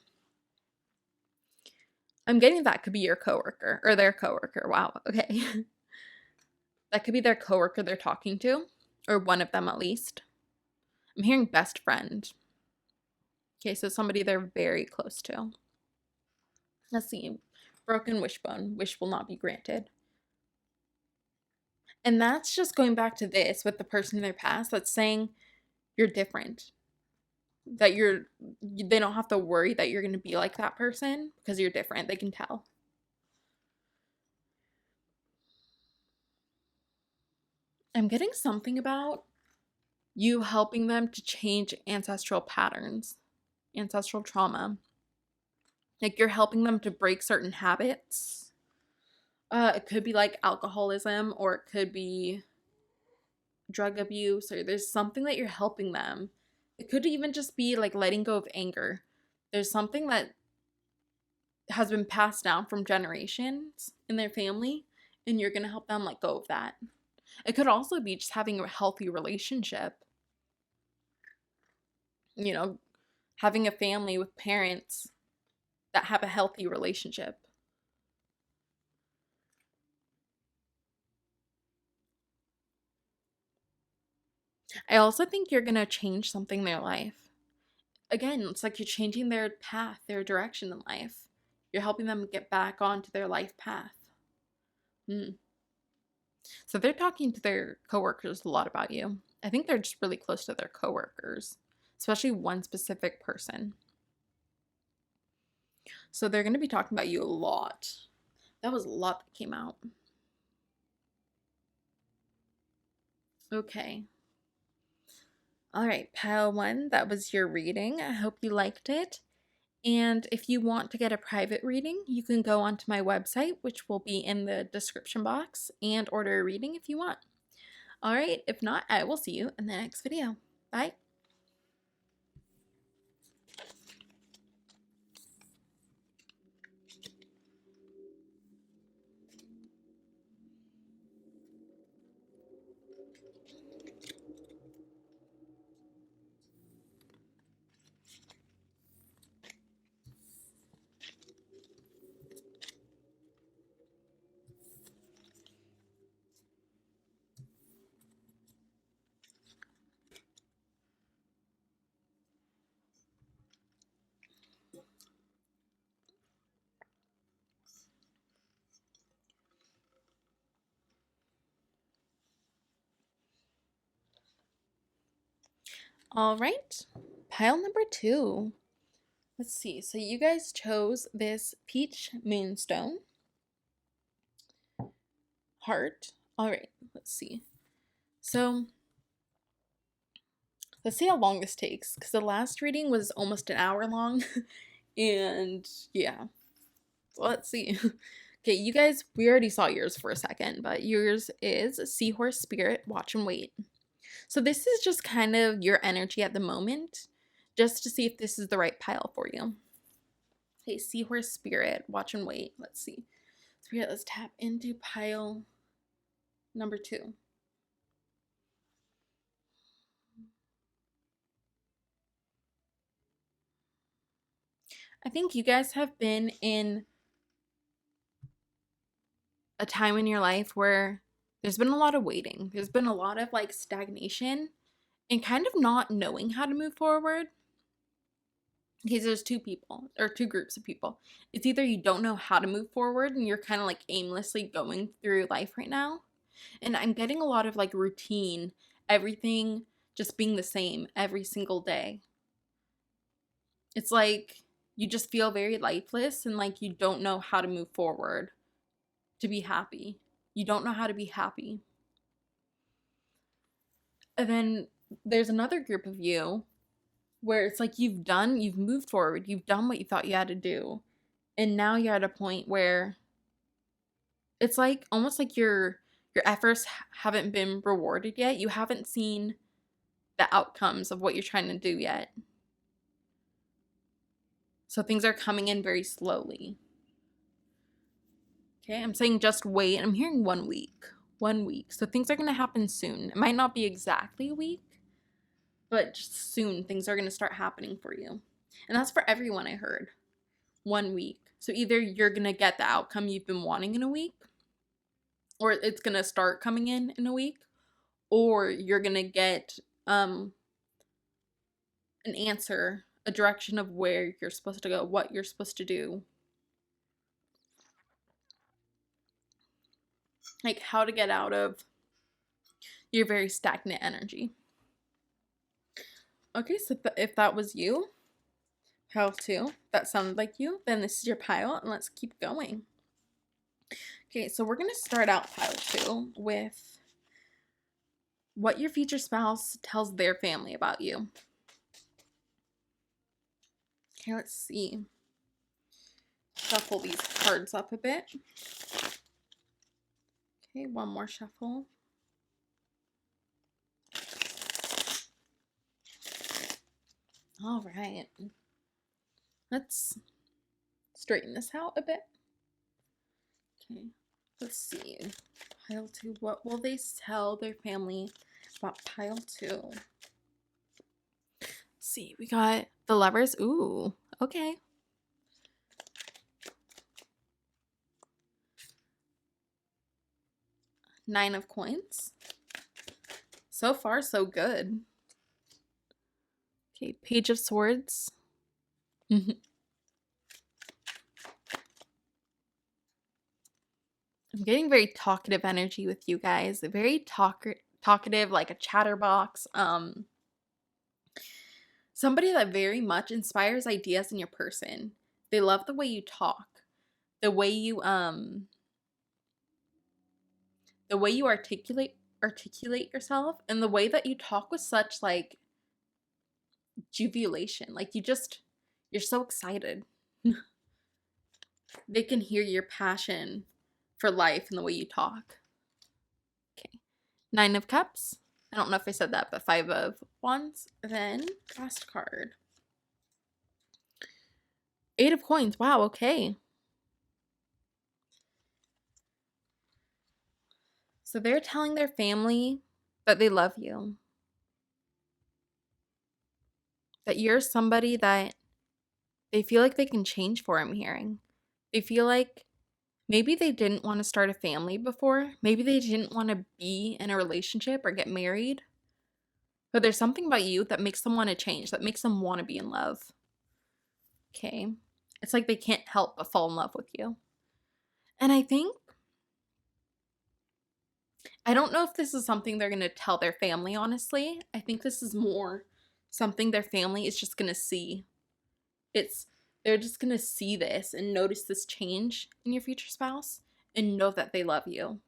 I'm getting that could be your coworker or their coworker. Wow. Okay. That could be their coworker they're talking to, or one of them at least. I'm hearing best friend. Okay, so somebody they're very close to. Let's see. Broken wishbone. Wish will not be granted. And that's just going back to this with the person in their past that's saying you're different. That they don't have to worry that you're going to be like that person because you're different. They can tell. I'm getting something about you helping them to change ancestral patterns, ancestral trauma. Like you're helping them to break certain habits. It could be like alcoholism, or it could be drug abuse, or there's something that you're helping them. It could even just be like letting go of anger. There's something that has been passed down from generations in their family, and you're going to help them let go of that. It could also be just having a healthy relationship. You know, having a family with parents that have a healthy relationship. I also think you're going to change something in their life. Again, it's like you're changing their path, their direction in life. You're helping them get back onto their life path. So they're talking to their coworkers a lot about you. I think they're just really close to their coworkers, especially one specific person. So they're going to be talking about you a lot. That was a lot that came out. Okay. All right, pile one, that was your reading. I hope you liked it. And if you want to get a private reading, you can go onto my website, which will be in the description box, and order a reading if you want. All right, if not, I will see you in the next video. Bye. All right, pile number two. Let's see. So you guys chose this peach moonstone heart. All right, let's see. So let's see how long this takes, because the last reading was almost an hour long. And yeah, let's see. Okay, you guys, we already saw yours for a second, but yours is Seahorse Spirit, Watch and Wait. So this is just kind of your energy at the moment, just to see if this is the right pile for you. Okay, Seahorse Spirit, Watch and Wait. Let's see. Spirit, let's tap into pile number two. I think you guys have been in a time in your life where there's been a lot of waiting. There's been a lot of like stagnation and kind of not knowing how to move forward. Because there's two people or two groups of people. It's either you don't know how to move forward and you're kind of like aimlessly going through life right now. And I'm getting a lot of like routine, everything just being the same every single day. It's like you just feel very lifeless and like you don't know how to move forward to be happy. You don't know how to be happy. And then there's another group of you where it's like you've moved forward, you've done what you thought you had to do. And now you're at a point where it's like almost like your efforts haven't been rewarded yet. You haven't seen the outcomes of what you're trying to do yet. So things are coming in very slowly. Okay, I'm saying just wait. I'm hearing 1 week. 1 week. So things are going to happen soon. It might not be exactly a week, but just soon things are going to start happening for you. And that's for everyone, I heard. 1 week. So either you're going to get the outcome you've been wanting in a week, or it's going to start coming in a week, or you're going to get an answer, a direction of where you're supposed to go, what you're supposed to do. Like how to get out of your very stagnant energy. Okay, so if that was you, pile two, that sounded like you, then this is your pile, and let's keep going. Okay, so we're going to start out pile two with what your future spouse tells their family about you. Okay, let's see. Shuffle these cards up a bit. Okay, one more shuffle. All right. Let's straighten this out a bit. Okay, let's see. Pile two, what will they tell their family about pile two? Let's see, we got the Lovers. Ooh, okay. Nine of Coins. So far, so good. Okay, Page of Swords. I'm getting very talkative energy with you guys. Very talkative, like a chatterbox. Somebody that very much inspires ideas in your person. They love the way you talk. The way you the way you articulate yourself, and the way that you talk with such like jubilation. Like you're so excited. They can hear your passion for life in the way you talk. Okay. 9 of Cups. I don't know if I said that, but 5 of Wands. Then last card. 8 of Coins. Wow, okay. So they're telling their family that they love you. That you're somebody that they feel like they can change for, I'm hearing. They feel like maybe they didn't want to start a family before. Maybe they didn't want to be in a relationship or get married. But there's something about you that makes them want to change, that makes them want to be in love. Okay. It's like they can't help but fall in love with you. And I don't know if this is something they're going to tell their family, honestly. I think this is more something their family is just going to see. They're just going to see this and notice this change in your future spouse and know that they love you.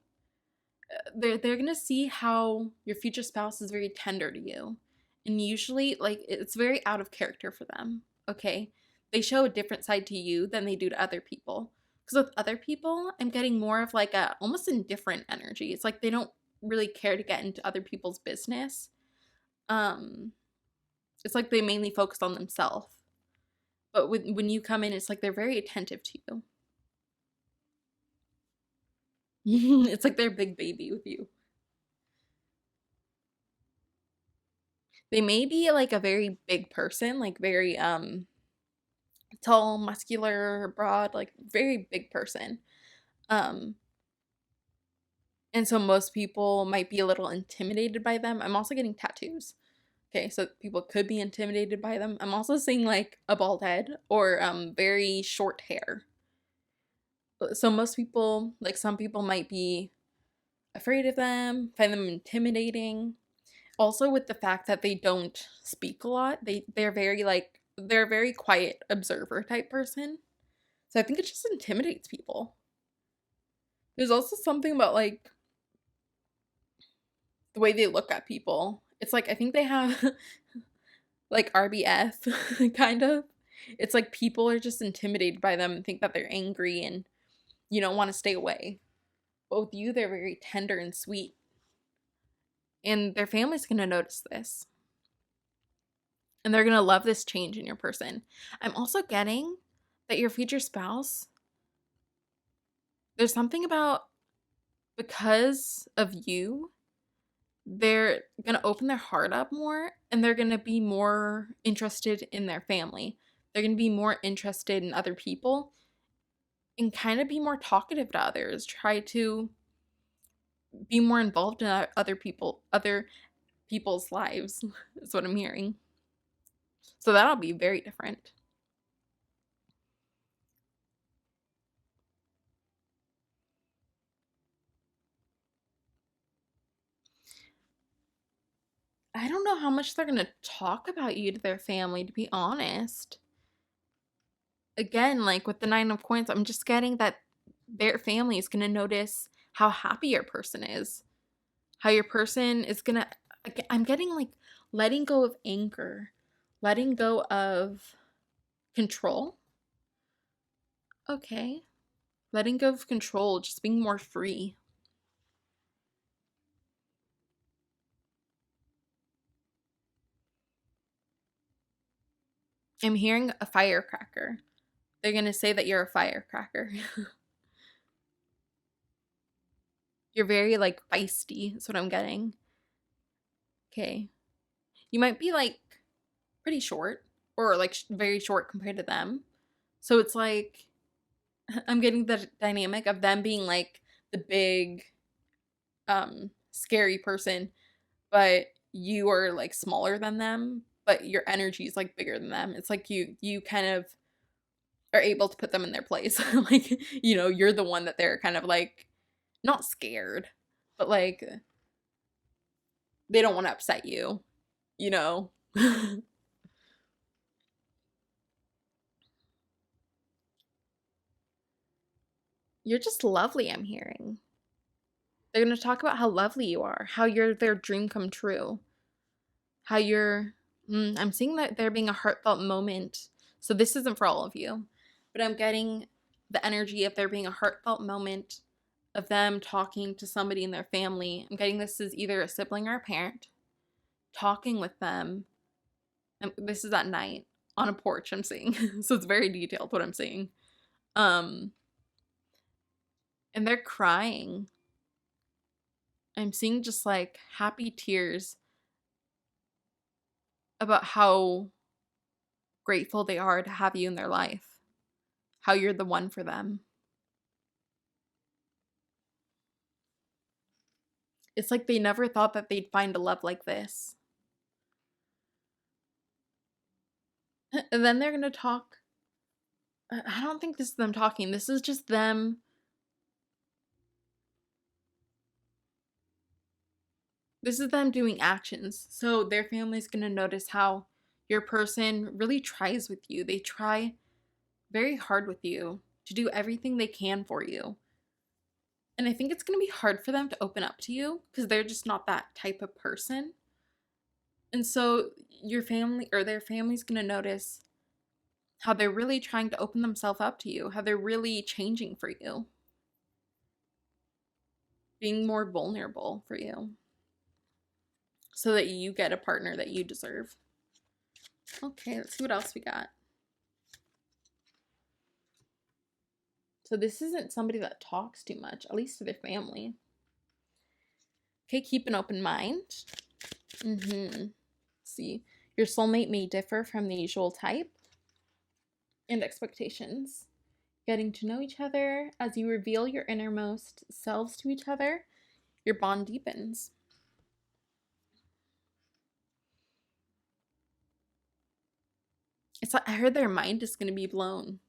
They're going to see how your future spouse is very tender to you. And usually, like, it's very out of character for them, okay? They show a different side to you than they do to other people. Because with other people, I'm getting more of like a almost indifferent energy. It's like they don't really care to get into other people's business. It's like they mainly focus on themselves. But when you come in, it's like they're very attentive to you. It's like they're big baby with you. They may be like a very big person, like very tall, muscular, broad, like very big person. Um and so most people might be a little intimidated by them. I'm also getting tattoos. Okay, so people could be intimidated by them. I'm also seeing like a bald head or very short hair. So most people, like some people might be afraid of them, find them intimidating. Also with the fact that they don't speak a lot, they're a very quiet observer type person. So I think it just intimidates people. There's also something about like the way they look at people. It's like I think they have like RBF kind of. It's like people are just intimidated by them and think that they're angry and want to stay away. But with you, they're very tender and sweet. And their family's going to notice this. And they're going to love this change in your person. I'm also getting that your future spouse, there's something about because of you, they're going to open their heart up more and they're going to be more interested in their family. They're going to be more interested in other people and kind of be more talkative to others. Try to be more involved in other people's lives is what I'm hearing. So that'll be very different. I don't know how much they're going to talk about you to their family, to be honest. Again, like with the 9 of Coins, I'm just getting that their family is going to notice how happy your person is. How your person is going to, I'm getting like letting go of anger, letting go of control. Okay. Letting go of control, just being more free. I'm hearing a firecracker. They're going to say that you're a firecracker. You're very like feisty, that's what I'm getting. Okay. You might be like pretty short or like very short compared to them. So it's like I'm getting the dynamic of them being like the big scary person, but you are like smaller than them, but your energy is like bigger than them. It's like you kind of are able to put them in their place. Like, you're the one that they're kind of like not scared, but like they don't want to upset you, you know. You're just lovely, I'm hearing. They're going to talk about how lovely you are, how you're their dream come true, how you're, I'm seeing that there being a heartfelt moment. So this isn't for all of you, but I'm getting the energy of there being a heartfelt moment of them talking to somebody in their family. I'm getting this is either a sibling or a parent talking with them. And this is at night on a porch, I'm seeing. So it's very detailed what I'm seeing. And they're crying. I'm seeing just like happy tears about how grateful they are to have you in their life, how you're the one for them. It's like they never thought that they'd find a love like this. And then they're going to talk. I don't think this is them talking. This is just them. This is them doing actions. So their family's going to notice how your person really tries with you. They try very hard with you to do everything they can for you. And I think it's going to be hard for them to open up to you because they're just not that type of person. And so your family or their family's going to notice how they're really trying to open themselves up to you, how they're really changing for you, being more vulnerable for you so that you get a partner that you deserve. Okay, let's see what else we got. So this isn't somebody that talks too much, at least to their family. Okay, keep an open mind. See, your soulmate may differ from the usual type and expectations. Getting to know each other as you reveal your innermost selves to each other, your bond deepens. It's like I heard their mind is going to be blown.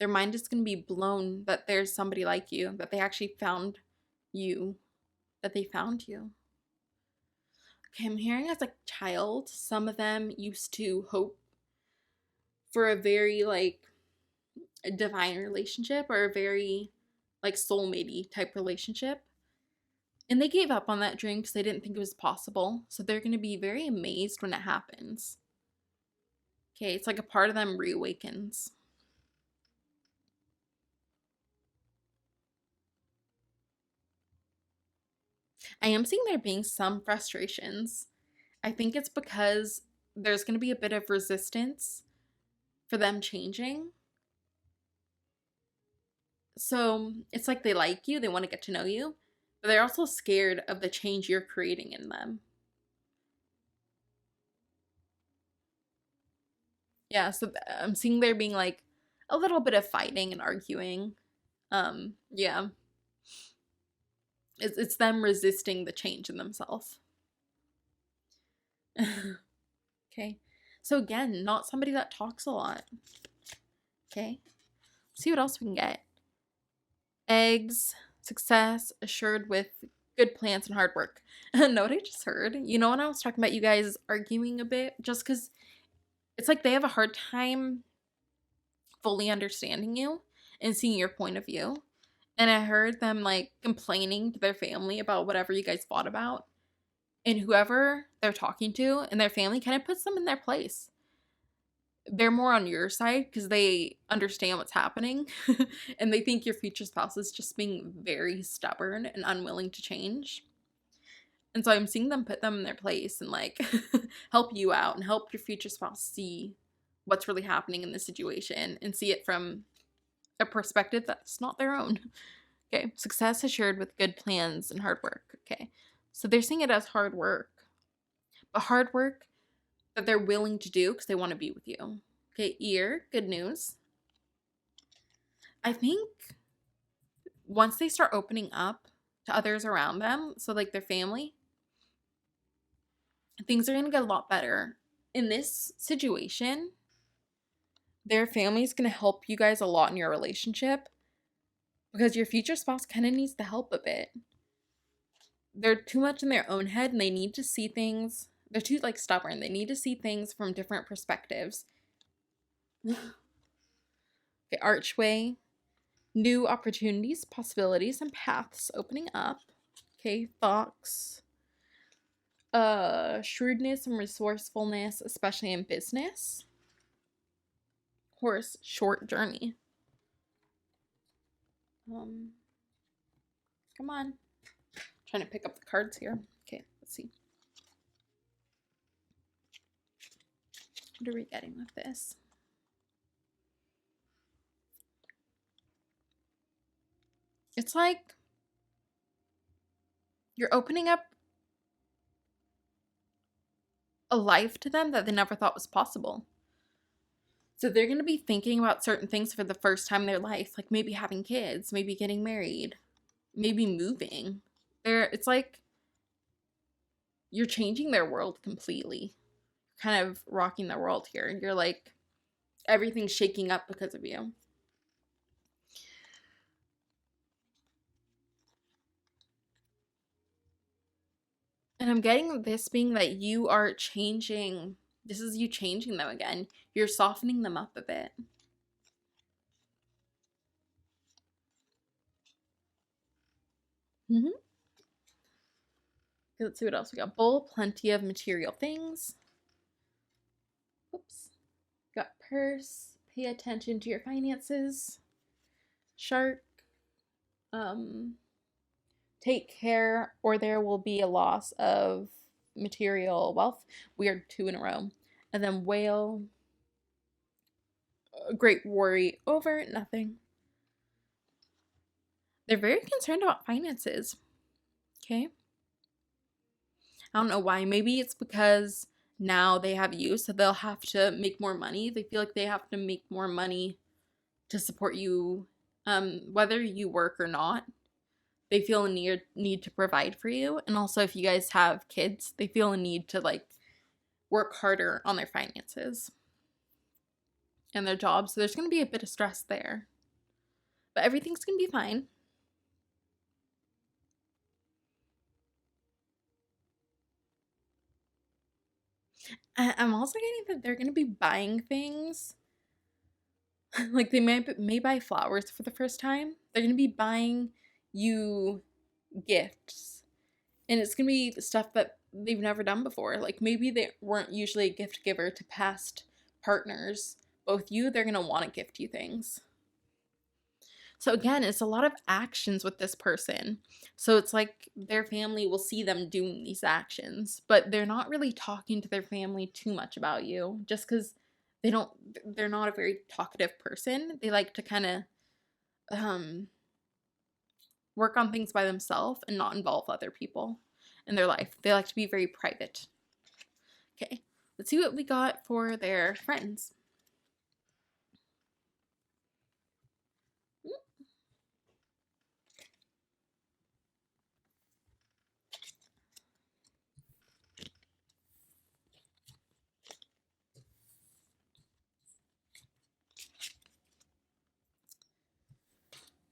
Their mind is going to be blown that there's somebody like you, that they actually found you, that they found you. Okay, I'm hearing as a child, some of them used to hope for a very like a divine relationship or a very like soulmate-y type relationship. And they gave up on that dream because they didn't think it was possible. So they're going to be very amazed when it happens. Okay, it's like a part of them reawakens. I am seeing there being some frustrations. I think it's because there's going to be a bit of resistance for them changing. So it's like they like you, they want to get to know you, but they're also scared of the change you're creating in them. Yeah, so I'm seeing there being like a little bit of fighting and arguing. Yeah. It's them resisting the change in themselves. Okay. So again, not somebody that talks a lot. Okay. Let's see what else we can get. Eggs, success assured with good plans and hard work. Know what I just heard? You know when I was talking about you guys arguing a bit? Just because it's like they have a hard time fully understanding you and seeing your point of view. And I heard them like complaining to their family about whatever you guys fought about. And whoever they're talking to and their family kind of puts them in their place. They're more on your side because they understand what's happening and they think your future spouse is just being very stubborn and unwilling to change. And so I'm seeing them put them in their place and like help you out and help your future spouse see what's really happening in the situation and see it from a perspective that's not their own. Okay, success assured with good plans and hard work. Okay, so they're seeing it as hard work, but hard work that they're willing to do because they want to be with you. Okay, ear, good news. I think once they start opening up to others around them, so like their family, things are going to get a lot better. In this situation, their family is going to help you guys a lot in your relationship because your future spouse kind of needs the help a bit. They're too much in their own head and they need to see things. They're too like stubborn. They need to see things from different perspectives. Okay, archway, new opportunities, possibilities, and paths opening up. Okay, Fox. Shrewdness and resourcefulness, especially in business. Horse, short journey. Come on. Trying to pick up the cards here. Okay, let's see. What are we getting with this? It's like you're opening up a life to them that they never thought was possible. So they're going to be thinking about certain things for the first time in their life, like maybe having kids, maybe getting married, maybe moving. It's like you're changing their world completely. Kind of rocking their world here. And you're like, everything's shaking up because of you. And I'm getting this being that you are changing. This is you changing them again. You're softening them up a bit. Let's see what else we got. Bull, plenty of material things. Oops. Got purse, pay attention to your finances. Shark, take care or there will be a loss of material wealth. We are 2 in a row. And then whale, great worry over nothing. They're very concerned about finances. Okay. I don't know why. Maybe it's because now they have you, so they'll have to make more money. They feel like they have to make more money to support you, whether you work or not. They feel a need to provide for you. And also, if you guys have kids, they feel a need to like work harder on their finances and their jobs. So there's going to be a bit of stress there. But everything's going to be fine. I'm also getting that they're going to be buying things. Like they may buy flowers for the first time. They're going to be buying you gifts. And it's going to be stuff that they've never done before. Like maybe they weren't usually a gift giver to past partners. But with you, they're going to want to gift you things. So again, it's a lot of actions with this person. So it's like their family will see them doing these actions, but they're not really talking to their family too much about you just because they're not a very talkative person. They like to kind of work on things by themselves and not involve other people in their life. They like to be very private. Okay, let's see what we got for their friends.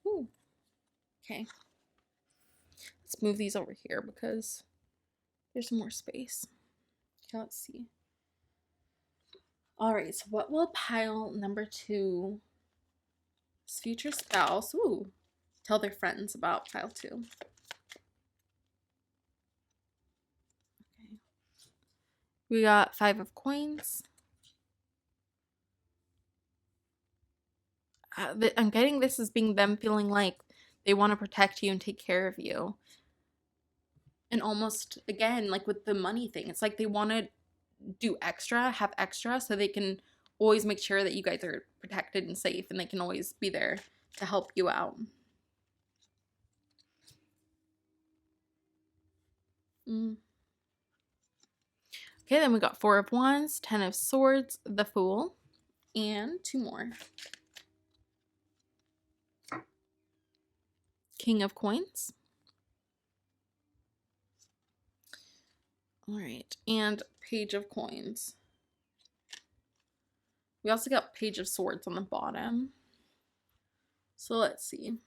Ooh. Okay. Let's move these over here because there's more space. Okay, let's see. All right, so what will pile number 2's future spouse, tell their friends about pile 2? Okay. We got 5 of coins. I'm getting this as being them feeling like they want to protect you and take care of you. And almost, again, like with the money thing, it's like they want to do extra, have extra, so they can always make sure that you guys are protected and safe, and they can always be there to help you out. Okay, then we got 4 of Wands, 10 of Swords, the Fool, and 2 more. King of Coins. All right, and Page of Coins. We also got Page of Swords on the bottom. So let's see.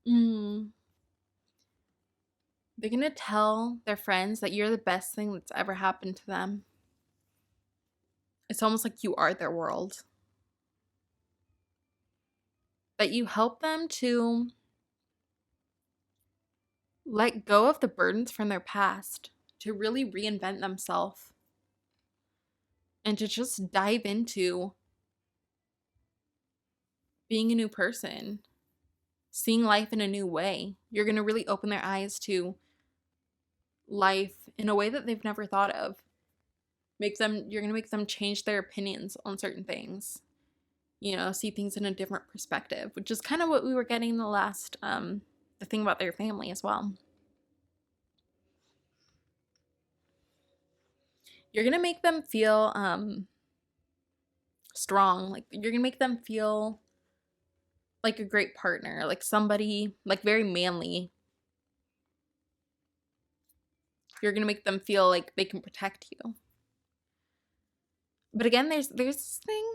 They're going to tell their friends that you're the best thing that's ever happened to them. It's almost like you are their world. That you help them to let go of the burdens from their past, to really reinvent themselves, and to just dive into being a new person, seeing life in a new way. You're going to really open their eyes to life in a way that they've never thought of. You're going to make them change their opinions on certain things. You know, see things in a different perspective, which is kind of what we were getting in the last, the thing about their family as well. You're going to make them feel strong. Like, you're going to make them feel like a great partner, like somebody, like very manly. You're going to make them feel like they can protect you. But again, there's this thing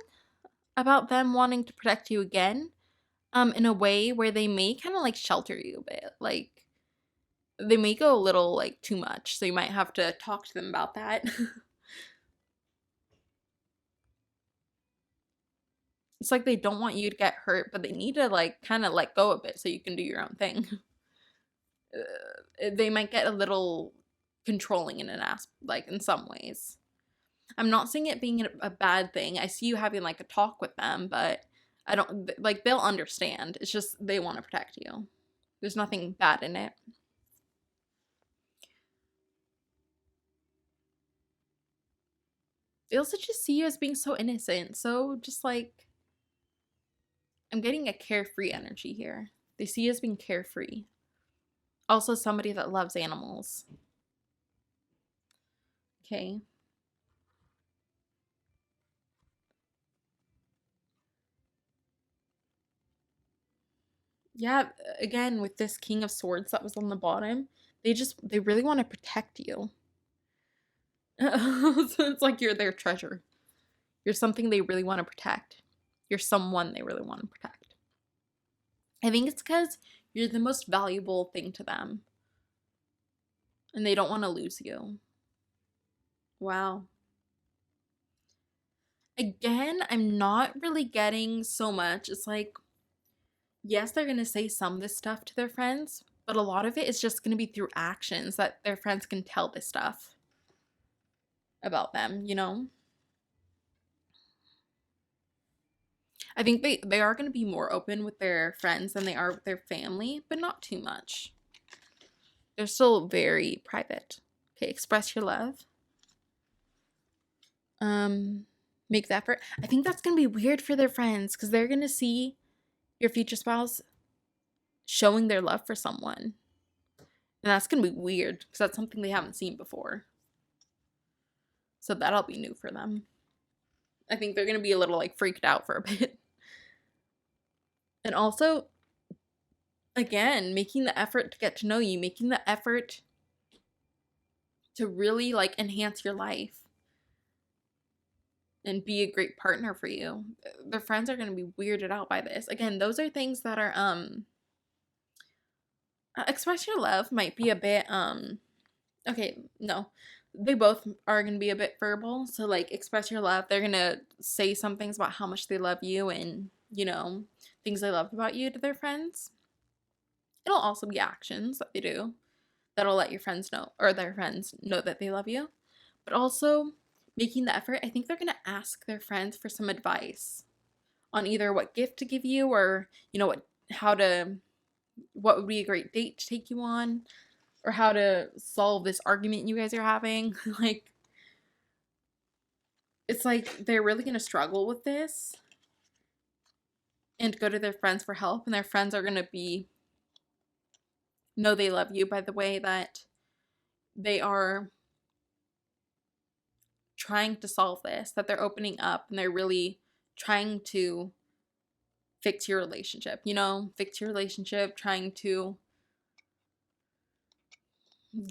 about them wanting to protect you again, in a way where they may kind of like shelter you a bit. Like, they may go a little like too much, so you might have to talk to them about that. It's like they don't want you to get hurt, but they need to like kind of let go of it so you can do your own thing. They might get a little controlling in like in some ways. I'm not saying it being a bad thing. I see you having like a talk with them, but I don't like, they'll understand. It's just they want to protect you. There's nothing bad in it. They also just see you as being so innocent, so just like, I'm getting a carefree energy here. They see you as being carefree. Also somebody that loves animals. Okay. Yeah, again, with this King of Swords that was on the bottom, they really want to protect you. So it's like you're their treasure. You're something they really want to protect. You're someone they really want to protect. I think it's because you're the most valuable thing to them. And they don't want to lose you. Wow. Again, I'm not really getting so much. It's like, yes, they're going to say some of this stuff to their friends, but a lot of it is just going to be through actions that their friends can tell this stuff about them, you know? I think they are going to be more open with their friends than they are with their family, but not too much. They're still very private. Okay, express your love. Make the effort. I think that's going to be weird for their friends because they're going to see your future spouse showing their love for someone. And that's going to be weird because that's something they haven't seen before. So that'll be new for them. I think they're going to be a little like freaked out for a bit. And also, again, making the effort to get to know you, making the effort to really like enhance your life and be a great partner for you. Their friends are going to be weirded out by this. Again, those are things that are express your love might be a bit okay, no. They both are going to be a bit verbal. So like, express your love, they're going to say some things about how much they love you and, you know, things they love about you to their friends. It'll also be actions that they do that'll let your friends know, or their friends know that they love you. But also making the effort. I think they're going to ask their friends for some advice on either what gift to give you or, you know, what would be a great date to take you on, or how to solve this argument you guys are having. Like, it's like they're really going to struggle with this and go to their friends for help, and their friends are going to know they love you by the way that they are trying to solve this, that they're opening up and they're really trying to fix your relationship, trying to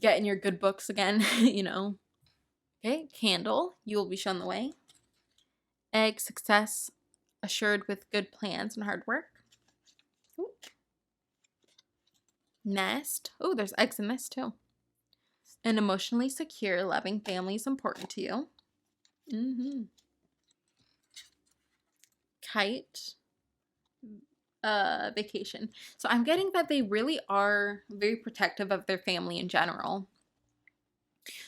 get in your good books again, you know. Okay, candle, you will be shown the way. Egg, success assured with good plans and hard work. Ooh. Nest, oh, there's eggs in this too. An emotionally secure, loving family is important to you. tight vacation. So I'm getting that they really are very protective of their family in general.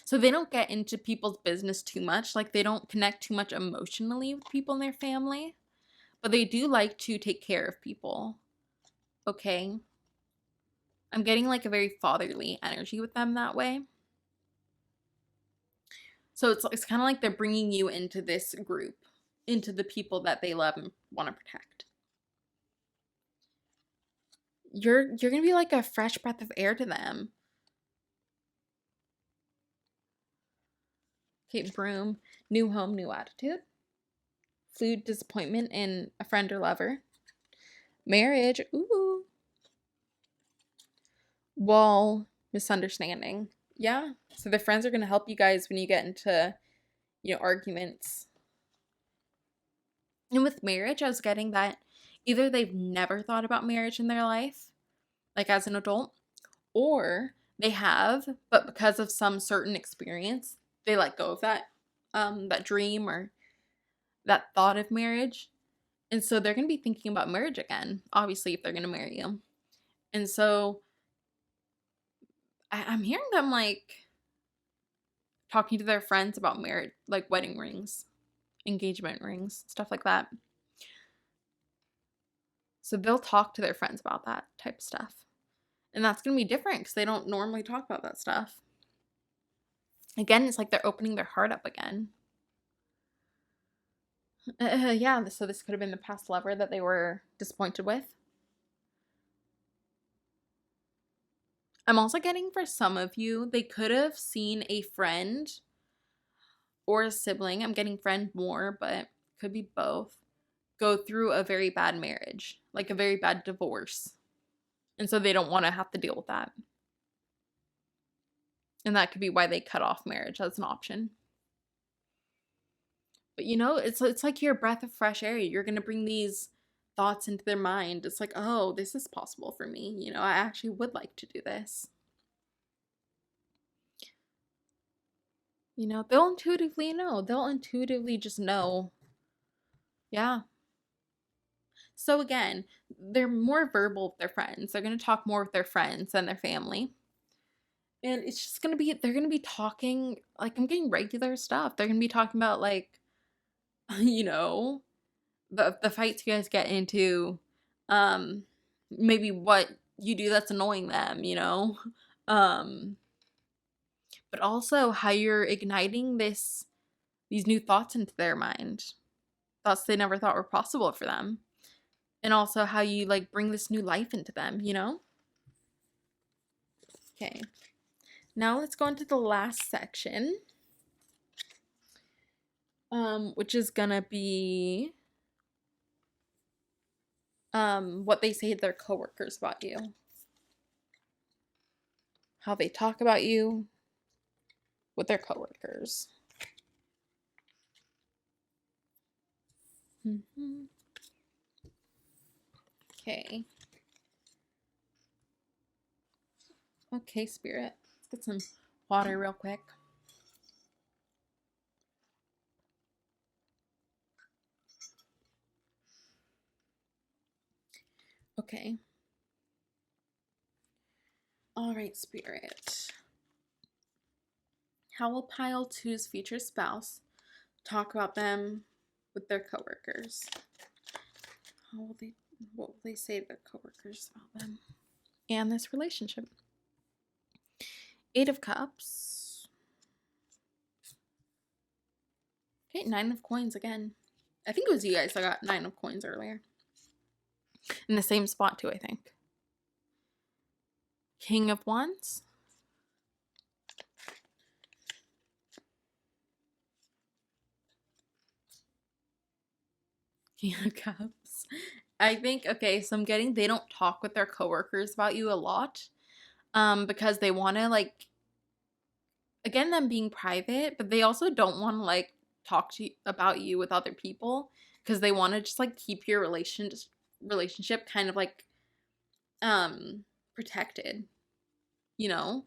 So they don't get into people's business too much. Like, they don't connect too much emotionally with people in their family, but they do like to take care of people. Okay. I'm getting like a very fatherly energy with them that way. So it's kind of like they're bringing you into this group, into the people that they love and want to protect. You're going to be like a fresh breath of air to them. Okay, broom, new home, new attitude. Food, disappointment in a friend or lover. Marriage, ooh. Wall, misunderstanding. Yeah. So the friends are going to help you guys when you get into, arguments. And with marriage, I was getting that either they've never thought about marriage in their life, like as an adult, or they have, but because of some certain experience, they let go of that dream or that thought of marriage. And so they're going to be thinking about marriage again, obviously, if they're going to marry you. And so I'm hearing them like talking to their friends about marriage, like wedding rings, engagement rings, stuff like that. So they'll talk to their friends about that type of stuff. And that's going to be different because they don't normally talk about that stuff. Again, it's like they're opening their heart up again. Yeah, so this could have been the past lover that they were disappointed with. I'm also getting for some of you, they could have seen a friend or a sibling. I'm getting friend more, but could be both. Go through a very bad marriage, like a very bad divorce. And so they don't want to have to deal with that. And that could be why they cut off marriage as an option. But it's like you're a breath of fresh air. You're going to bring these thoughts into their mind. It's like, oh, this is possible for me. I actually would like to do this. They'll intuitively know. They'll intuitively just know. Yeah. So again, they're more verbal with their friends. They're going to talk more with their friends than their family. And it's just going to be, they're going to be talking, like, I'm getting regular stuff. They're going to be talking about, like, the fights you guys get into, maybe what you do that's annoying them, but also how you're igniting these new thoughts into their mind, thoughts they never thought were possible for them, and also how you like bring this new life into them. Okay, now let's go into the last section, which is gonna be what they say to their coworkers about you, how they talk about you with their coworkers. Okay. Okay, Spirit. Let's get some water real quick. Okay. All right, Spirit. How will Pile 2's future spouse talk about them with their coworkers? What will they say to their coworkers about them and this relationship? 8 of Cups. Okay, 9 of Coins again. I think it was you guys that got 9 of Coins earlier. In the same spot too, I think. King of Wands. King of Cups. I think, okay, so I'm getting they don't talk with their coworkers about you a lot. Because they want to, like, again, them being private, but they also don't want to, like, talk to you about you with other people because they want to just, like, keep your relationship kind of, like, protected, I'm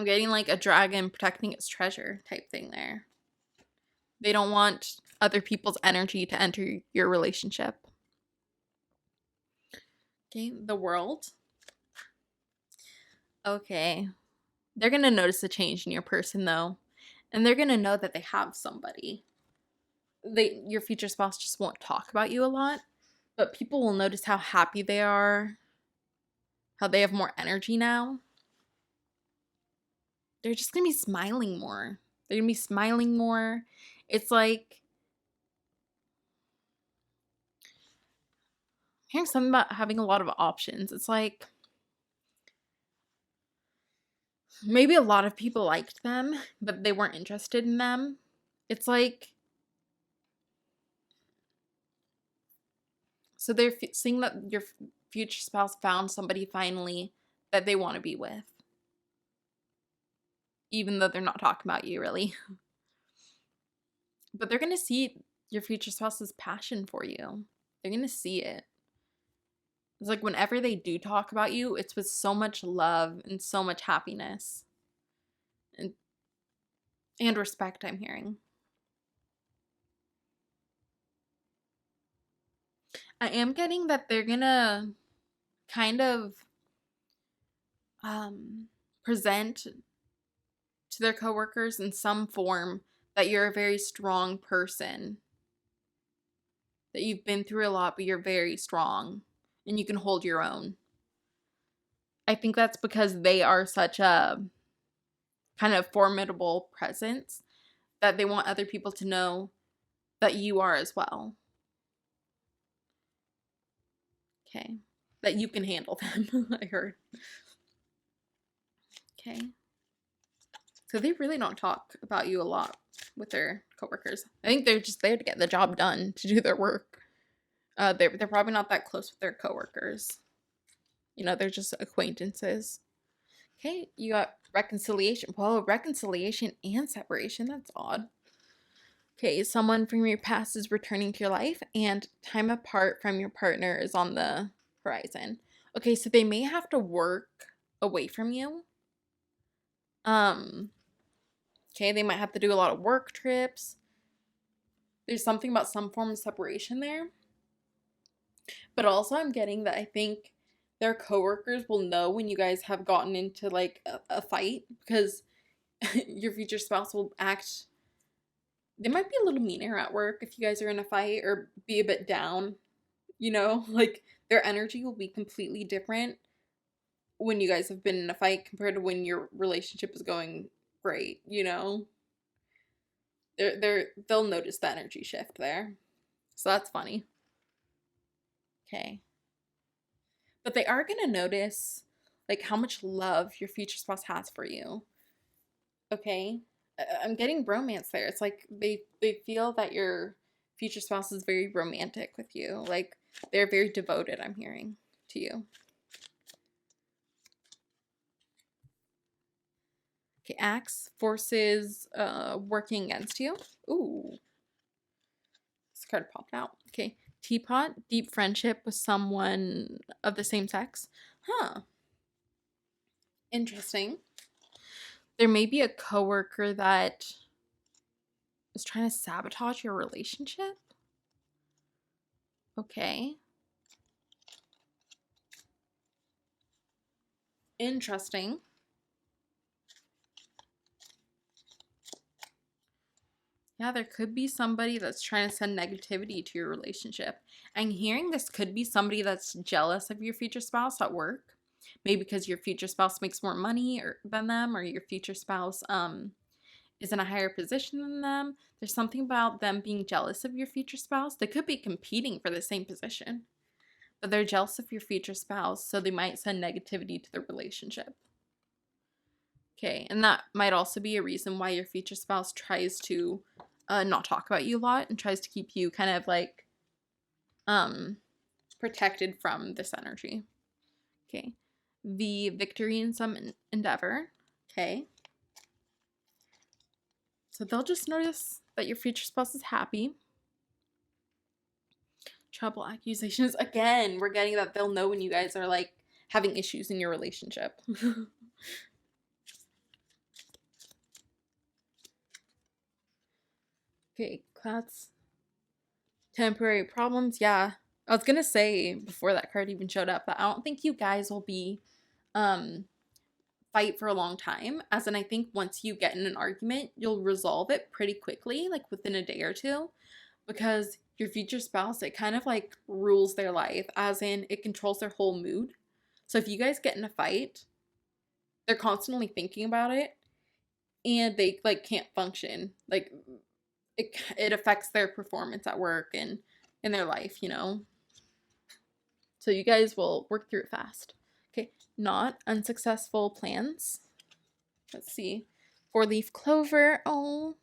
getting, like, a dragon protecting its treasure type thing there. They don't want other people's energy to enter your relationship. Okay, the World. Okay. They're going to notice a change in your person, though. And they're going to know that they have somebody. Your future spouse just won't talk about you a lot. But people will notice how happy they are. How they have more energy now. They're just going to be smiling more. They're going to be smiling more. It's like, hearing something about having a lot of options. It's like, maybe a lot of people liked them, but they weren't interested in them. It's like, so they're seeing that your future spouse found somebody finally that they want to be with. Even though they're not talking about you, really. But they're going to see your future spouse's passion for you. They're going to see it. It's like whenever they do talk about you, it's with so much love and so much happiness. And respect, I'm hearing. I am getting that they're going to kind of present to their coworkers in some form that you're a very strong person. That you've been through a lot, but you're very strong. And you can hold your own. I think that's because they are such a kind of formidable presence that they want other people to know that you are as well. Okay. That you can handle them, I heard. Okay. So they really don't talk about you a lot with their coworkers. I think they're just there to get the job done, to do their work. They're probably not that close with their coworkers. You know, they're just acquaintances. Okay, you got reconciliation. Whoa, reconciliation and separation. That's odd. Okay, someone from your past is returning to your life, and time apart from your partner is on the horizon. Okay, so they may have to work away from you. Okay, they might have to do a lot of work trips. There's something about some form of separation there. But also I'm getting that I think their coworkers will know when you guys have gotten into like a fight, because your future spouse will act, they might be a little meaner at work if you guys are in a fight, or be a bit down, you know, like their energy will be completely different when you guys have been in a fight compared to when your relationship is going great, you know. They'll notice the energy shift there. So that's funny. Okay. But they are going to notice like how much love your future spouse has for you. Okay? I'm getting romance there. It's like they feel that your future spouse is very romantic with you. Like they're very devoted, I'm hearing, to you. Okay, Axe, forces working against you. Ooh. This card popped out. Okay. Teapot, deep friendship with someone of the same sex. Huh. Interesting. There may be a coworker that is trying to sabotage your relationship. Okay. Interesting. Yeah, there could be somebody that's trying to send negativity to your relationship. I'm hearing this could be somebody that's jealous of your future spouse at work. Maybe because your future spouse makes more money than them, or your future spouse is in a higher position than them. There's something about them being jealous of your future spouse. They could be competing for the same position, but they're jealous of your future spouse, so they might send negativity to the relationship. Okay, and that might also be a reason why your future spouse tries to not talk about you a lot and tries to keep you kind of like protected from this energy. Okay, the victory in some endeavor. Okay, so they'll just notice that your future spouse is happy. Trouble, accusations. Again, we're getting that they'll know when you guys are like having issues in your relationship. Okay, clouds. Temporary problems, yeah. I was gonna say before that card even showed up that I don't think you guys will be um fight for a long time. As in, I think once you get in an argument, you'll resolve it pretty quickly, like within a day or two, because your future spouse, it kind of like rules their life, as in it controls their whole mood. So if you guys get in a fight, they're constantly thinking about it and they like can't function. Like it affects their performance at work and in their life, you know. So you guys will work through it fast. Okay, not unsuccessful plans. Let's see. Four-leaf clover. Oh,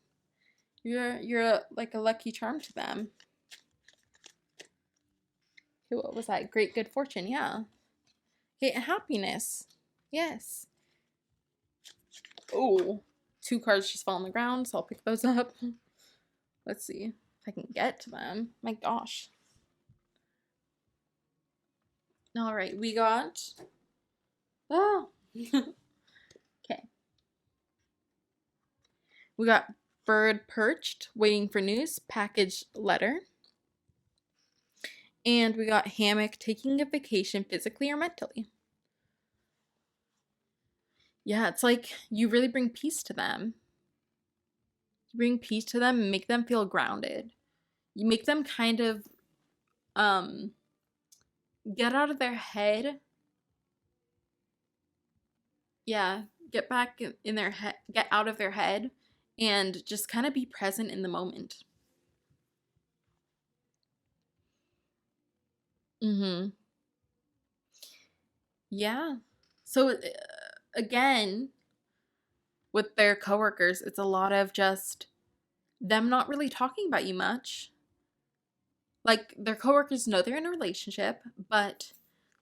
you're like a lucky charm to them. Okay, what was that? Great good fortune. Yeah. Okay, happiness. Yes. Oh, two cards just fell on the ground, so I'll pick those up. Let's see if I can get to them. My gosh. All right, we got. Oh. Okay. We got bird perched, waiting for news, package letter. And we got hammock, taking a vacation physically or mentally. Yeah, it's like you really bring peace to them. You bring peace to them and make them feel grounded. You make them kind of get out of their head. Yeah, get back in their head, get out of their head and just kind of be present in the moment. Mhm. Yeah. So again, with their coworkers, it's a lot of just them not really talking about you much. Like their coworkers know they're in a relationship, but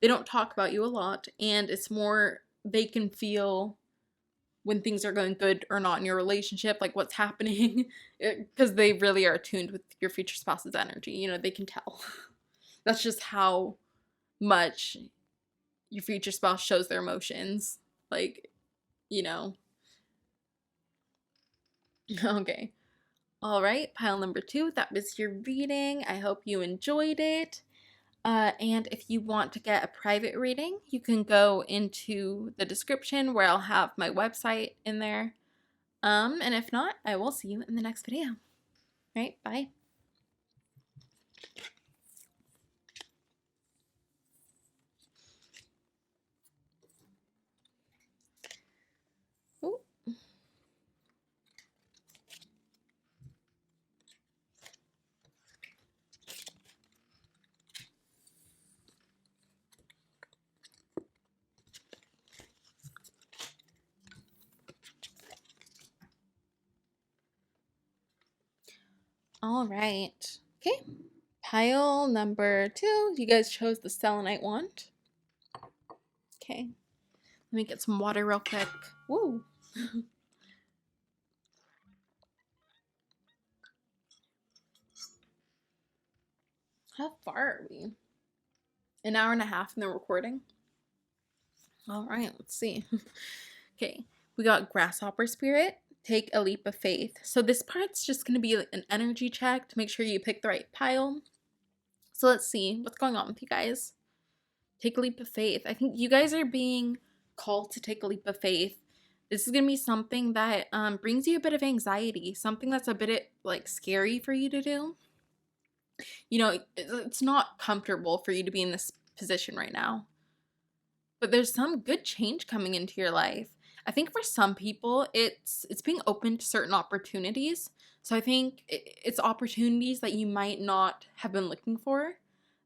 they don't talk about you a lot, and it's more they can feel when things are going good or not in your relationship, like what's happening, because they really are attuned with your future spouse's energy. You know, they can tell. That's just how much your future spouse shows their emotions. Like, you know. Okay. All right, pile number 2. That was your reading. I hope you enjoyed it. And if you want to get a private reading, you can go into the description where I'll have my website in there. And if not, I will see you in the next video. All right, bye. Ooh. All right. Okay. Pile number 2. You guys chose the selenite wand. Okay. Let me get some water real quick. Woo. How far are we? An hour and a half in the recording? All right, let's see. Okay, we got grasshopper spirit. Take a leap of faith. So this part's just going to be an energy check to make sure you pick the right pile. So let's see what's going on with you guys. Take a leap of faith. I think you guys are being called to take a leap of faith. This is going to be something that brings you a bit of anxiety, something that's a bit like scary for you to do. You know, it's not comfortable for you to be in this position right now. But there's some good change coming into your life. I think for some people, it's being open to certain opportunities. So I think it's opportunities that you might not have been looking for,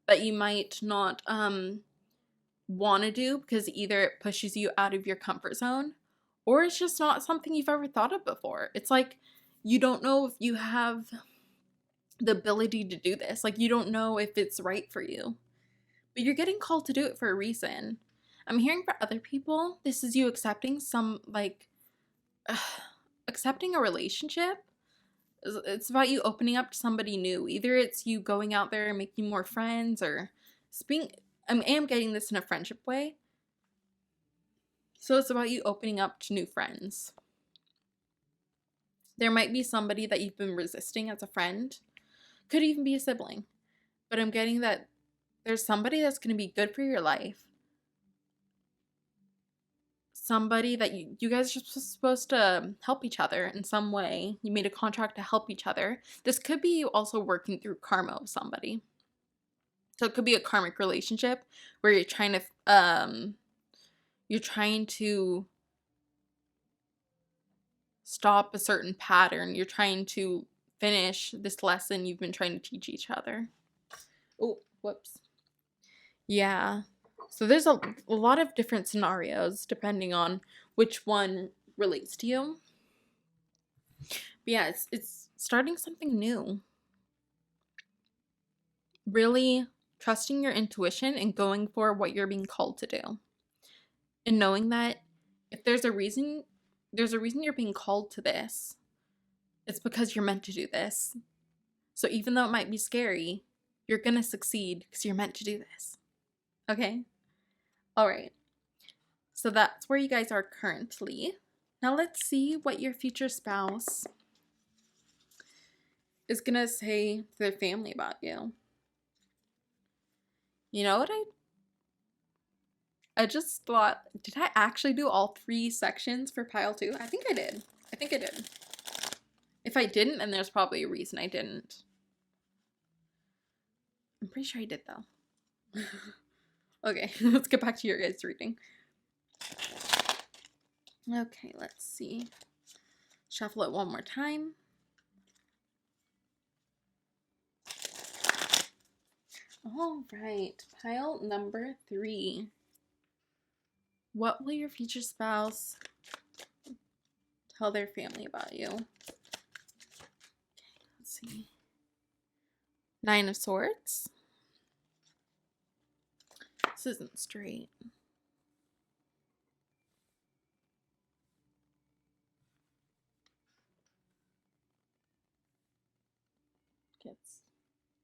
that you might not want to do because either it pushes you out of your comfort zone or it's just not something you've ever thought of before. It's like you don't know if you have the ability to do this. Like you don't know if it's right for you. But you're getting called to do it for a reason. I'm hearing for other people, this is you accepting some, like, accepting a relationship. It's about you opening up to somebody new. Either it's you going out there and making more friends or being, I am getting this in a friendship way. So it's about you opening up to new friends. There might be somebody that you've been resisting as a friend. Could even be a sibling. but I'm getting that there's somebody that's going to be good for your life. Somebody that you guys are supposed to help each other in some way. You made a contract to help each other. This could be you also working through karma with somebody. So it could be a karmic relationship where you're trying to stop a certain pattern. You're trying to finish this lesson you've been trying to teach each other. Oh, whoops. Yeah. So there's a lot of different scenarios depending on which one relates to you. But yeah, it's starting something new. Really trusting your intuition and going for what you're being called to do. And knowing that if there's a reason you're being called to this. It's because you're meant to do this. So even though it might be scary, you're going to succeed because you're meant to do this. Okay? All right. So that's where you guys are currently. Now let's see what your future spouse is going to say to their family about you. You know what I just thought, did I actually do all 3 sections for pile 2? I think I did. If I didn't, then there's probably a reason I didn't. I'm pretty sure I did though. Okay, let's get back to your guys' reading. Okay, let's see. Shuffle it one more time. All right, pile number 3. What will your future spouse tell their family about you? Okay, let's see. 9 of Swords. This isn't straight.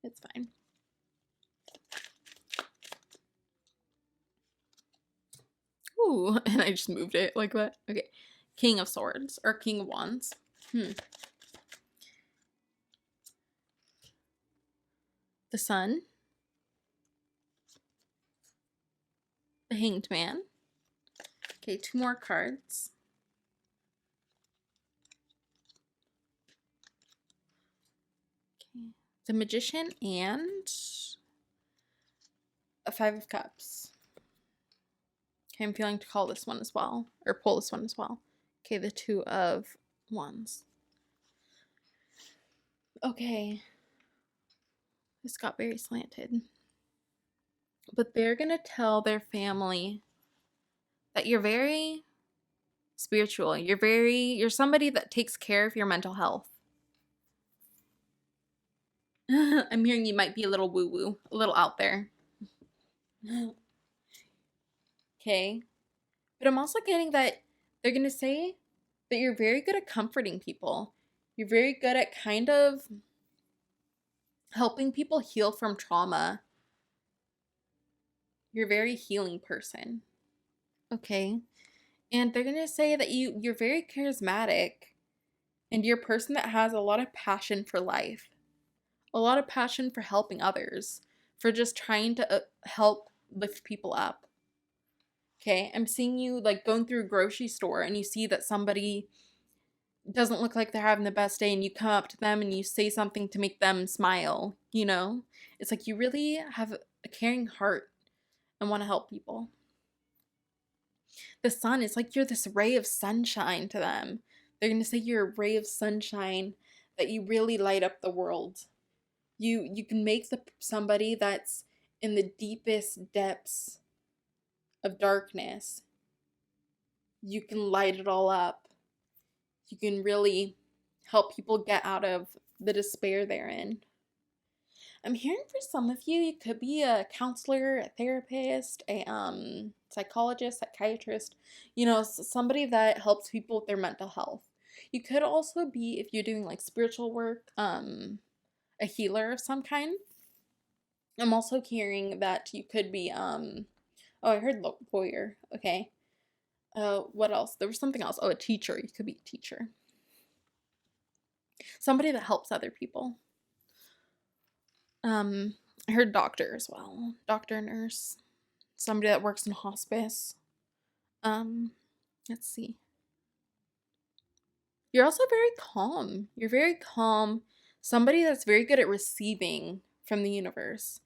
It's fine. Ooh, and I just moved it like that. Okay. King of Swords, or King of Wands. The Sun. The Hanged Man. Okay, 2 more cards. Okay. The Magician and a 5 of Cups. Okay, I'm feeling to call this one as well, or pull this one as well. Okay, the 2 of Wands. Okay. This got very slanted. But they're going to tell their family that you're very spiritual. You're somebody that takes care of your mental health. I'm hearing you might be a little woo-woo, a little out there. Okay. But I'm also getting that they're going to say that you're very good at comforting people. You're very good at kind of helping people heal from trauma. You're a very healing person. Okay. And they're going to say that you're very charismatic and you're a person that has a lot of passion for life. A lot of passion for helping others, for just trying to help lift people up. Okay, I'm seeing you like going through a grocery store and you see that somebody doesn't look like they're having the best day and you come up to them and you say something to make them smile, you know? It's like you really have a caring heart and want to help people. The Sun is like you're this ray of sunshine to them. They're going to say you're a ray of sunshine, that you really light up the world. You can make somebody that's in the deepest depths of darkness. You can light it all up. You can really help people get out of the despair they're in. I'm hearing for some of you, you could be a counselor, a therapist, a psychologist, psychiatrist, somebody that helps people with their mental health. You could also be, if you're doing like spiritual work, a healer of some kind. I'm also hearing that you could be, I heard lawyer. Okay. What else? There was something else. Oh, a teacher. You could be a teacher. Somebody that helps other people. I heard doctor as well. Doctor, nurse, somebody that works in hospice. Um, let's see. You're also very calm. You're very calm. Somebody that's very good at receiving from the universe.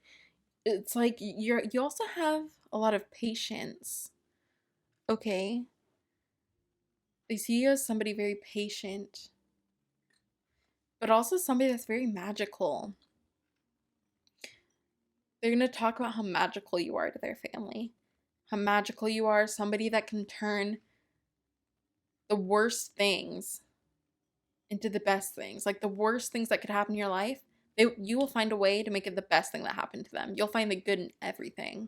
It's like you also have a lot of patience. Okay? They see you as somebody very patient, but also somebody that's very magical. They're going to talk about how magical you are to their family. How magical you are, somebody that can turn the worst things into the best things. Like the worst things that could happen in your life, you will find a way to make it the best thing that happened to them. You'll find the good in everything.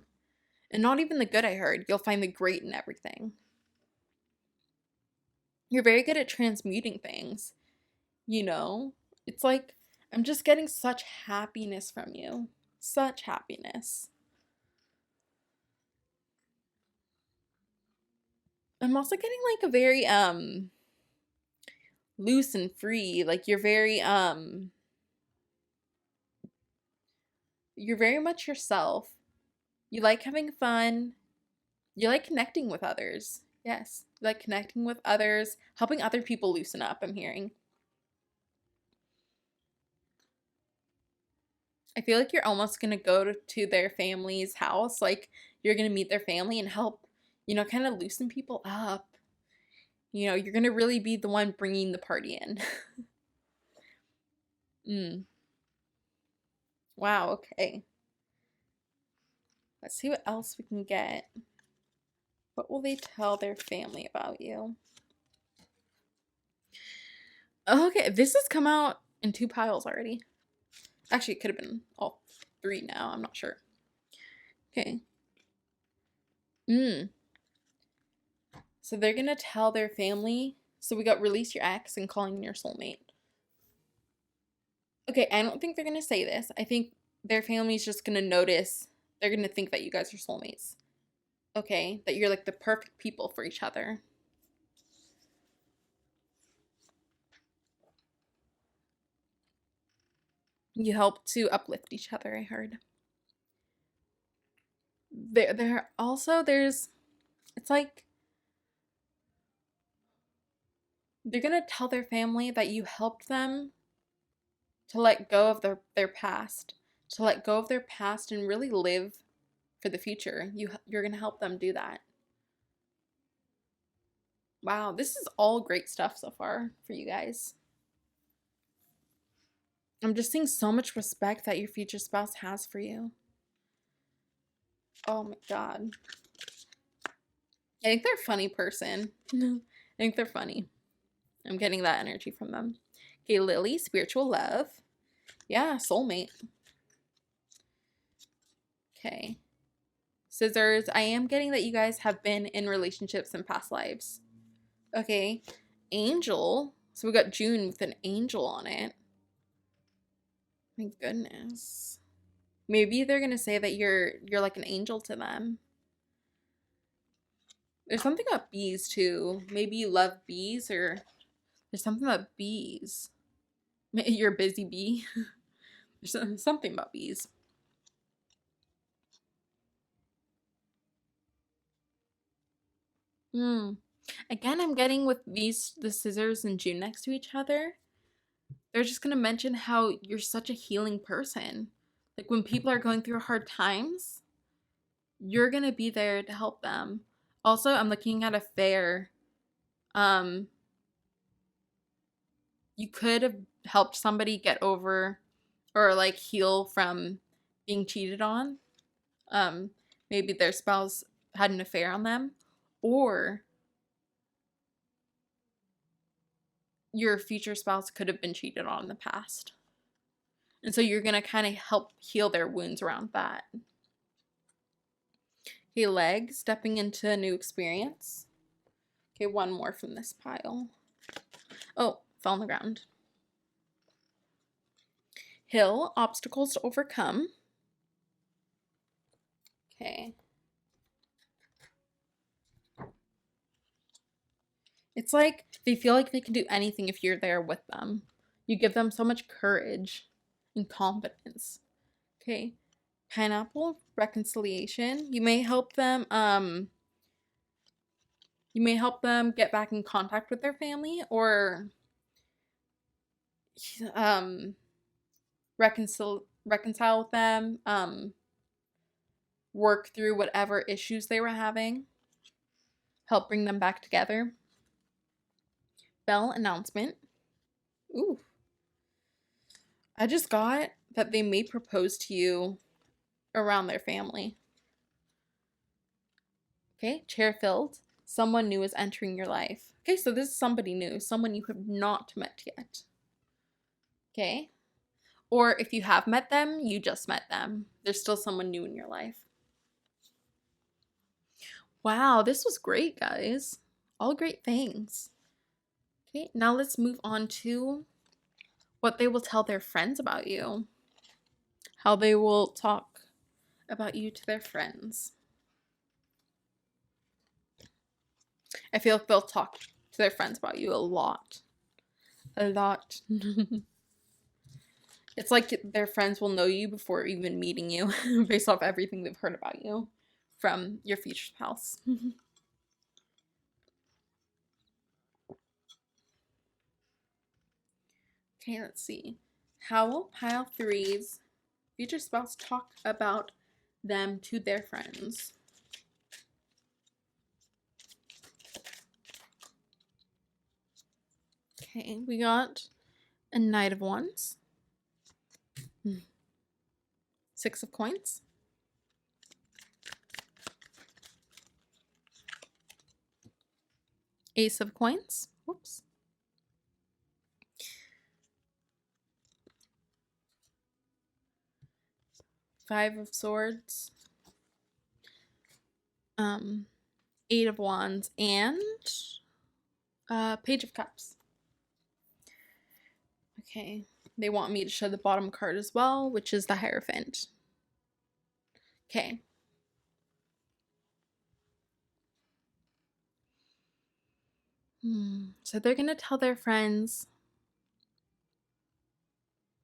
And not even the good, I heard. You'll find the great in everything. You're very good at transmuting things. You know? It's like, I'm just getting such happiness from you. Such happiness. I'm also getting like a very loose and free. Like you're very much yourself. You like having fun. You like connecting with others. Yes. You like connecting with others, helping other people loosen up, I'm hearing. I feel like you're almost going to go to their family's house. Like, you're going to meet their family and help, kind of loosen people up. You're going to really be the one bringing the party in. Wow, okay. Let's see what else we can get. What will they tell their family about you? Okay, this has come out in 2 piles already. Actually, it could have been all 3 now. I'm not sure. Okay. So they're going to tell their family. So we got release your ex and calling in your soulmate. Okay, I don't think they're going to say this. I think their family's just going to notice. They're going to think that you guys are soulmates. Okay? That you're like the perfect people for each other. You help to uplift each other, I heard. It's like they're going to tell their family that you helped them to let go of their past, to let go of their past and really live for the future. You're going to help them do that. Wow, this is all great stuff so far for you guys. I'm just seeing so much respect that your future spouse has for you. Oh my god. I think they're a funny person. I think they're funny. I'm getting that energy from them. Okay, Lily, spiritual love. Yeah, soulmate. Okay. Scissors, I am getting that you guys have been in relationships in past lives. Okay. Angel. So we got June with an angel on it. My goodness. Maybe they're gonna say that you're like an angel to them. There's something about bees too. Maybe you love bees, or there's something about bees. You're a busy bee. There's something about bees. Again, I'm getting with the scissors and June next to each other. They're just gonna mention how you're such a healing person. Like when people are going through hard times, you're gonna be there to help them. Also, I'm looking at a fair. You could have helped somebody get over or like heal from being cheated on. Maybe their spouse had an affair on them, or your future spouse could have been cheated on in the past. And so you're going to kind of help heal their wounds around that. Okay, leg, stepping into a new experience. Okay, one more from this pile. Oh, fell on the ground. Hill, obstacles to overcome. Okay. It's like they feel like they can do anything if you're there with them. You give them so much courage and confidence. Okay. Pineapple, reconciliation. You may help them get back in contact with their family, or um reconcile with them, work through whatever issues they were having, help bring them back together. Bell announcement. Ooh. I just got that they may propose to you around their family. Okay, chair filled. Someone new is entering your life. Okay, so this is somebody new, someone you have not met yet. Okay, or if you have met them, you just met them. There's still someone new in your life. Wow, this was great, guys. All great things. Okay, now let's move on to what they will tell their friends about you. How they will talk about you to their friends. I feel like they'll talk to their friends about you a lot. A lot. It's like their friends will know you before even meeting you based off everything they've heard about you from your future spouse. Okay, let's see. How will pile three's future spouse talk about them to their friends? Okay, we got a Knight of Wands. 6 of Coins. Ace of Coins. Whoops. Five of Swords. 8 of Wands and Page of Cups. Okay, they want me to show the bottom card as well, which is the Hierophant. Okay. So they're going to tell their friends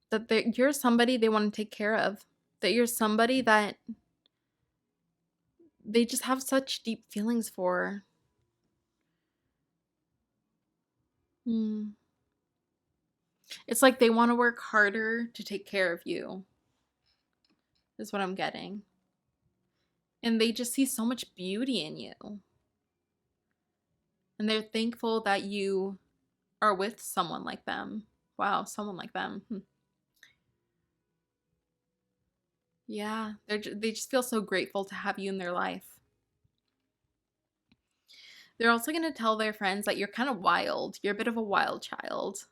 that you're somebody they want to take care of. That you're somebody that they just have such deep feelings for. It's like they want to work harder to take care of you, is what I'm getting. And they just see so much beauty in you. And they're thankful that you are with someone like them. Wow, someone like them. Yeah, they just feel so grateful to have you in their life. They're also going to tell their friends that you're kind of wild. You're a bit of a wild child.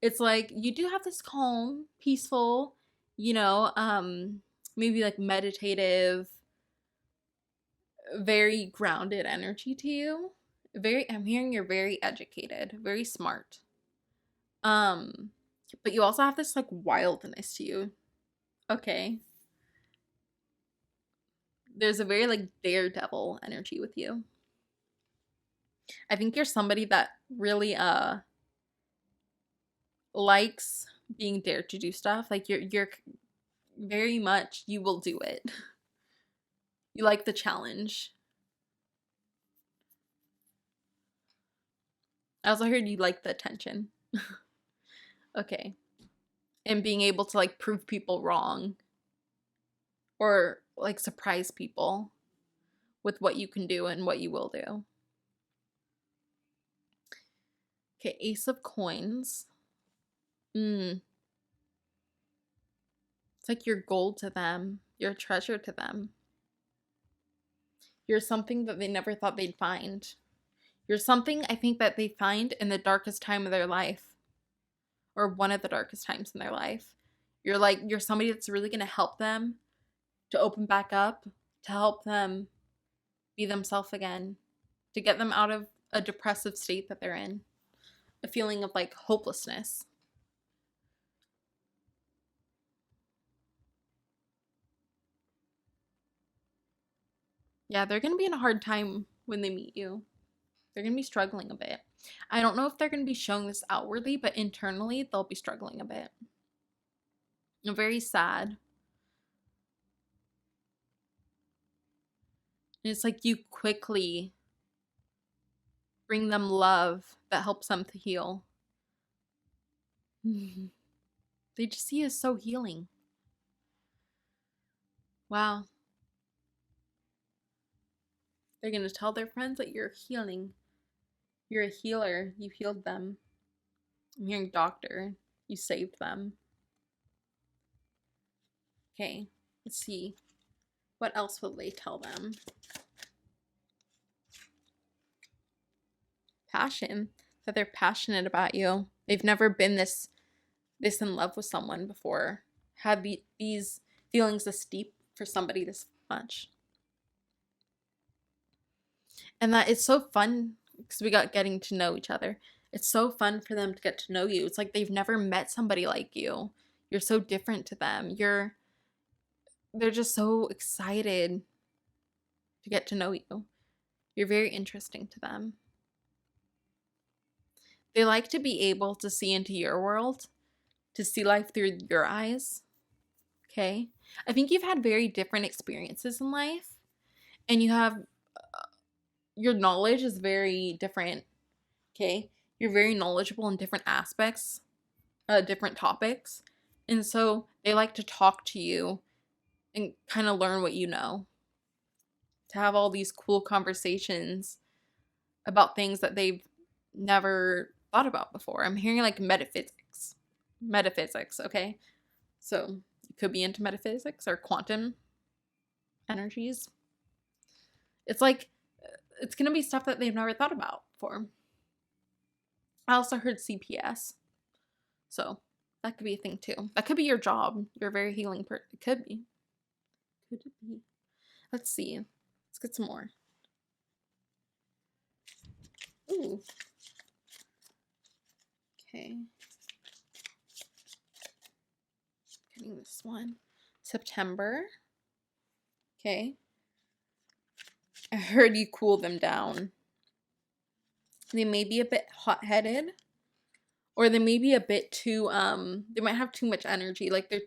It's like you do have this calm, peaceful, maybe like meditative, very grounded energy to you. I'm hearing you're very educated, very smart. But you also have this like wildness to you. Okay. There's a very like daredevil energy with you. I think you're somebody that really likes being dared to do stuff. Like you're very much, you will do it. You like the challenge. I also heard you like the attention. Okay. And being able to like prove people wrong or like surprise people with what you can do and what you will do. Okay, Ace of Coins. It's like you're gold to them. You're a treasure to them. You're something that they never thought they'd find. You're something I think that they find in the darkest time of their life. Or one of the darkest times in their life. You're somebody that's really going to help them to open back up, to help them be themselves again, to get them out of a depressive state that they're in, a feeling of like hopelessness. Yeah, they're going to be in a hard time when they meet you. They're going to be struggling a bit. I don't know if they're going to be showing this outwardly, but internally they'll be struggling a bit. I'm very sad. And it's like you quickly bring them love that helps them to heal. They just see you as so healing. Wow. They're going to tell their friends that you're healing. You're a healer. You healed them. I'm hearing doctor. You saved them. Okay, let's see. What else will they tell them? Passion. That they're passionate about you. They've never been this in love with someone before. Had these feelings this deep for somebody this much. And that it's so fun because we got getting to know each other. It's so fun for them to get to know you. It's like they've never met somebody like you. You're so different to them. They're just so excited to get to know you. You're very interesting to them. They like to be able to see into your world, to see life through your eyes. Okay? I think you've had very different experiences in life, and your knowledge is very different. Okay? You're very knowledgeable in different aspects, different topics. And so they like to talk to you and kind of learn what you know. To have all these cool conversations about things that they've never thought about before. I'm hearing like metaphysics. Metaphysics, okay? So you could be into metaphysics or quantum energies. It's like, it's going to be stuff that they've never thought about before. I also heard CPS. So that could be a thing too. That could be your job. You're a very healing person. It could be. Could it be? Let's see. Let's get some more. Ooh. Okay. Getting this one. September. Okay. I heard you cool them down. They may be a bit hot-headed. Or they may be a bit too, they might have too much energy. Like they're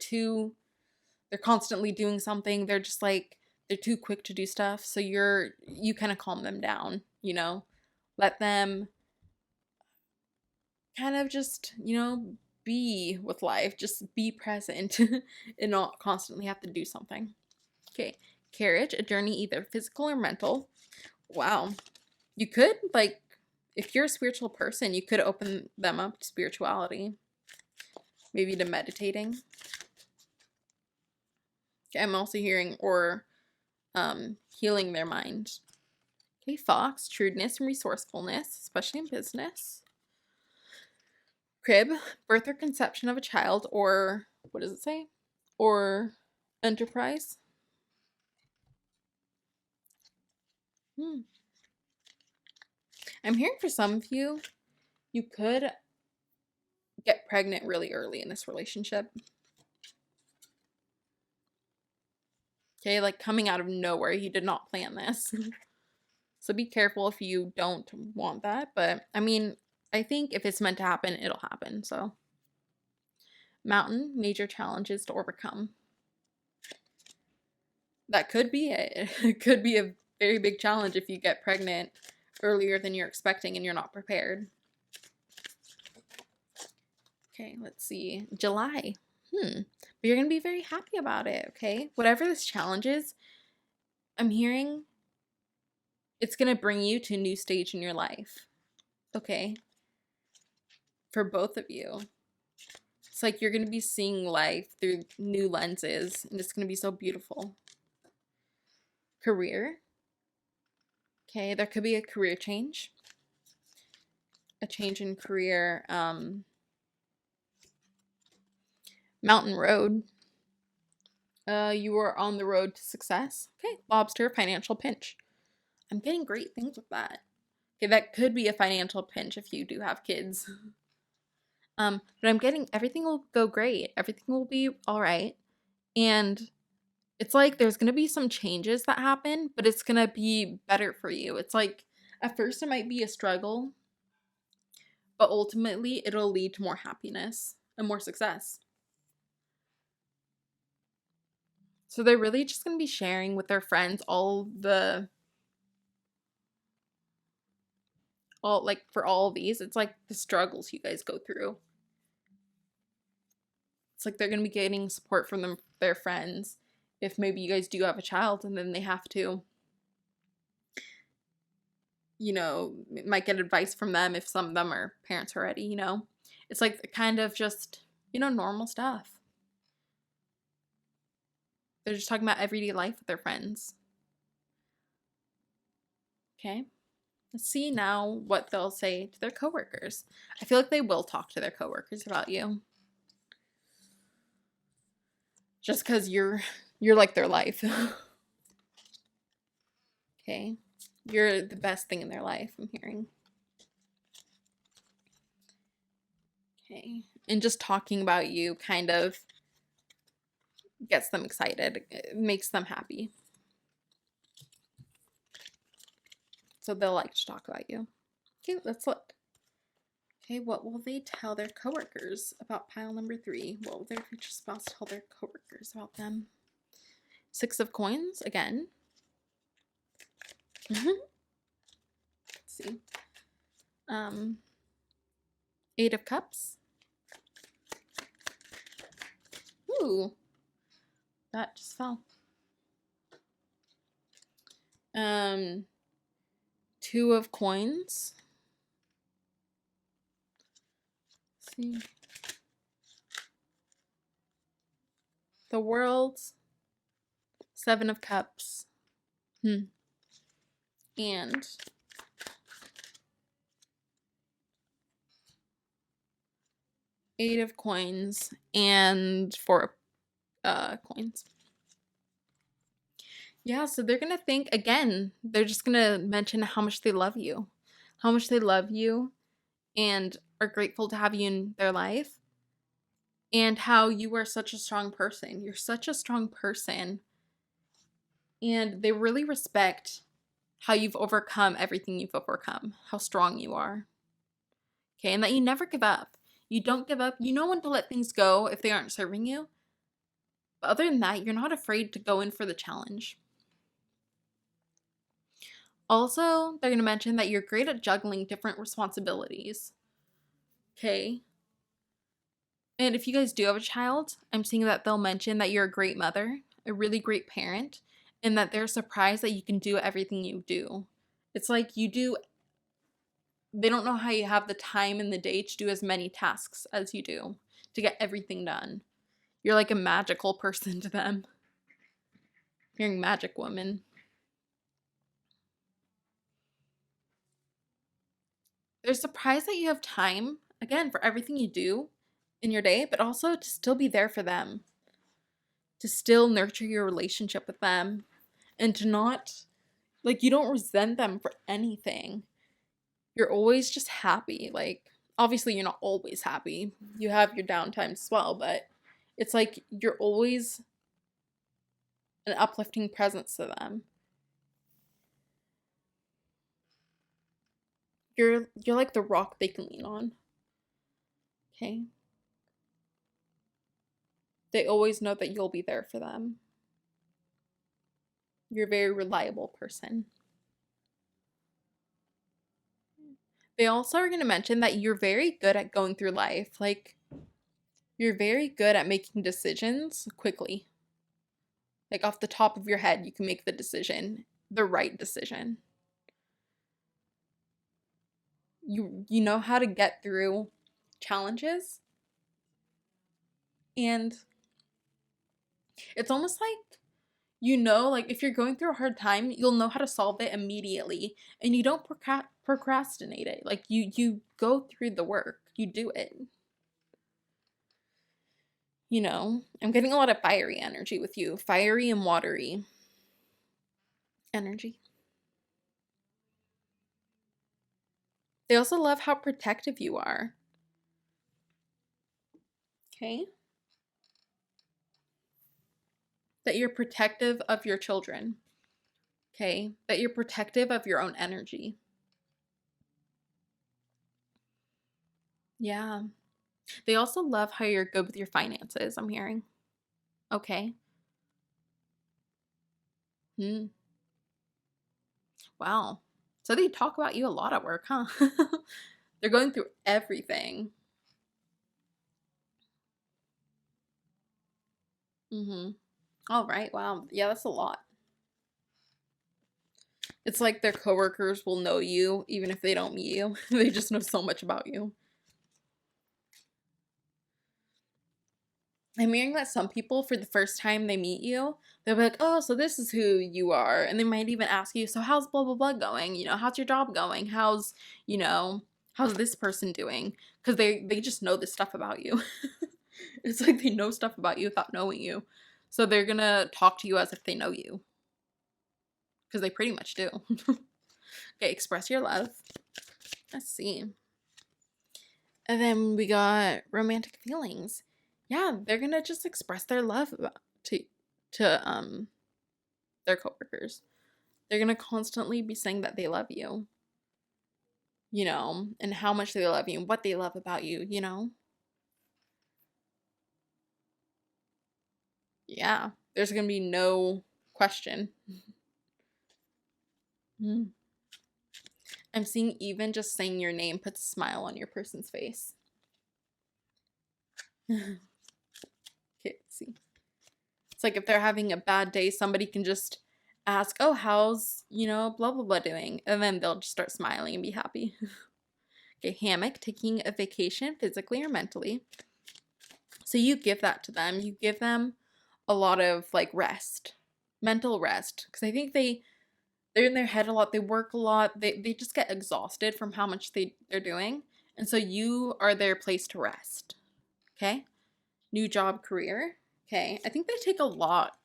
constantly doing something. They're just like, they're too quick to do stuff. So you kind of calm them down, you know? Let them kind of just, be with life. Just be present and not constantly have to do something. Okay. Carriage, a journey either physical or mental. Wow. You could, like, if you're a spiritual person, you could open them up to spirituality. Maybe to meditating. Okay, I'm also hearing or healing their mind. Okay, fox, shrewdness and resourcefulness, especially in business. Crib, birth or conception of a child, or what does it say? Or enterprise. I'm hearing for some of you, you could get pregnant really early in this relationship. Okay, like coming out of nowhere. You did not plan this. So be careful if you don't want that. But I mean, I think if it's meant to happen, it'll happen. So mountain, major challenges to overcome. That could be it. It could be a very big challenge if you get pregnant earlier than you're expecting and you're not prepared. Okay, let's see. July. But you're going to be very happy about it, okay? Whatever this challenge is, I'm hearing it's going to bring you to a new stage in your life, okay? For both of you. It's like you're going to be seeing life through new lenses, and it's going to be so beautiful. Career. Okay, there could be a career change. A change in career. Mountain road. You are on the road to success. Okay, lobster, financial pinch. I'm getting great things with that. Okay, that could be a financial pinch if you do have kids. But I'm getting everything will go great. Everything will be all right. And it's like there's going to be some changes that happen, but it's going to be better for you. It's like at first it might be a struggle, but ultimately it'll lead to more happiness and more success. So they're really just going to be sharing with their friends all the all, like, for all of these, it's like the struggles you guys go through. It's like they're going to be getting support from their friends if maybe you guys do have a child, and then they have to, you know, might get advice from them if some of them are parents already, you know. It's like kind of just, you know, normal stuff. They're just talking about everyday life with their friends. Okay. Let's see now what they'll say to their coworkers. I feel like they will talk to their coworkers about you. Just because you're like their life. Okay. You're the best thing in their life, I'm hearing. Okay. And just talking about you kind of gets them excited. It makes them happy. So they'll like to talk about you. Okay, let's look. Okay, what will they tell their coworkers about pile number 3? What will their future spouse tell their coworkers about them? 6 of coins, again. Let's see. 8 of cups. Ooh, that just fell. 2 of coins. Let's see. The World. 7 of cups. And Eight of coins and 4 coins. Yeah, so they're gonna think again. They're just gonna mention how much they love you, and are grateful to have you in their life, and how you are such a strong person. You're such a strong person, and they really respect how you've overcome everything you've overcome, how strong you are. Okay, and that you never give up. You don't give up. You know when to let things go if they aren't serving you. But other than that, you're not afraid to go in for the challenge. Also, they're going to mention that you're great at juggling different responsibilities. Okay. And if you guys do have a child, I'm seeing that they'll mention that you're a great mother, a really great parent, and that they're surprised that you can do everything you do. It's like they don't know how you have the time in the day to do as many tasks as you do, to get everything done. You're like a magical person to them. You're a magic woman. They're surprised that you have time, again, for everything you do in your day, but also to still be there for them, to still nurture your relationship with them, and to not, like, you don't resent them for anything. You're always just happy. Like, obviously, you're not always happy. You have your downtimes as well, but it's like you're always an uplifting presence to them. You're like the rock they can lean on. Okay? They always know that you'll be there for them. You're a very reliable person. They also are going to mention that you're very good at going through life. Like, you're very good at making decisions quickly. Like, off the top of your head, you can make the decision, the right decision. You know how to get through challenges. And it's almost like, you know, like if you're going through a hard time, you'll know how to solve it immediately, and you don't procrastinate it. Like you go through the work, you do it. You know, I'm getting a lot of fiery energy with you, fiery and watery energy. They also love how protective you are. Okay? That you're protective of your children. Okay? That you're protective of your own energy. Yeah. They also love how you're good with your finances, I'm hearing. Okay. Wow. So they talk about you a lot at work, huh? They're going through everything. All right. Wow. Yeah, that's a lot. It's like their coworkers will know you even if they don't meet you. They just know so much about you. I'm hearing that some people, for the first time they meet you, they'll be like, oh, so this is who you are. And they might even ask you, so how's blah, blah, blah going? How's your job going? How's this person doing? Because they just know this stuff about you. It's like they know stuff about you without knowing you. So they're going to talk to you as if they know you. Because they pretty much do. Okay, express your love. Let's see. And then we got romantic feelings. Yeah, they're gonna just express their love to their coworkers. They're gonna constantly be saying that they love you, and how much they love you and what they love about you, Yeah, there's gonna be no question. I'm seeing even just saying your name puts a smile on your person's face. Okay, let's see. It's like if they're having a bad day, somebody can just ask, oh, how's, blah, blah, blah doing? And then they'll just start smiling and be happy. Okay, hammock, taking a vacation physically or mentally. So you give that to them. You give them a lot of like rest, mental rest. Because I think they're in their head a lot. They work a lot. They just get exhausted from how much they're doing. And so you are their place to rest. Okay? New job, career. Okay, I think they take a lot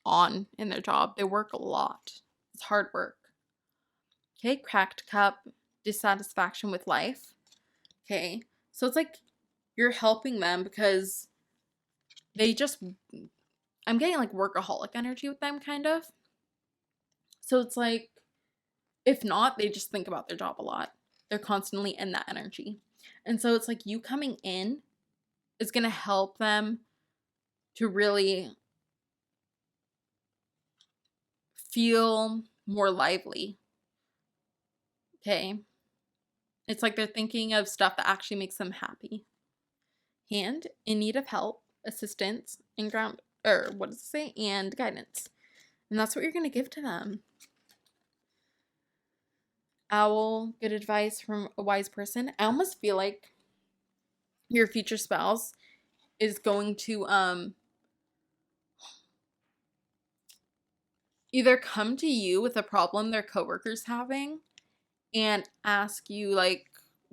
on in their job. They work a lot. It's hard work. Okay, cracked cup, dissatisfaction with life. Okay, so it's like you're helping them because I'm getting like workaholic energy with them, kind of. So it's like, if not, they just think about their job a lot. They're constantly in that energy. And so it's like you coming in is going to help them to really feel more lively. Okay. It's like they're thinking of stuff that actually makes them happy. Hand, in need of help, assistance, and and guidance. And that's what you're going to give to them. Owl, good advice from a wise person. I almost feel like your future spouse is going to either come to you with a problem their coworker's having and ask you, like,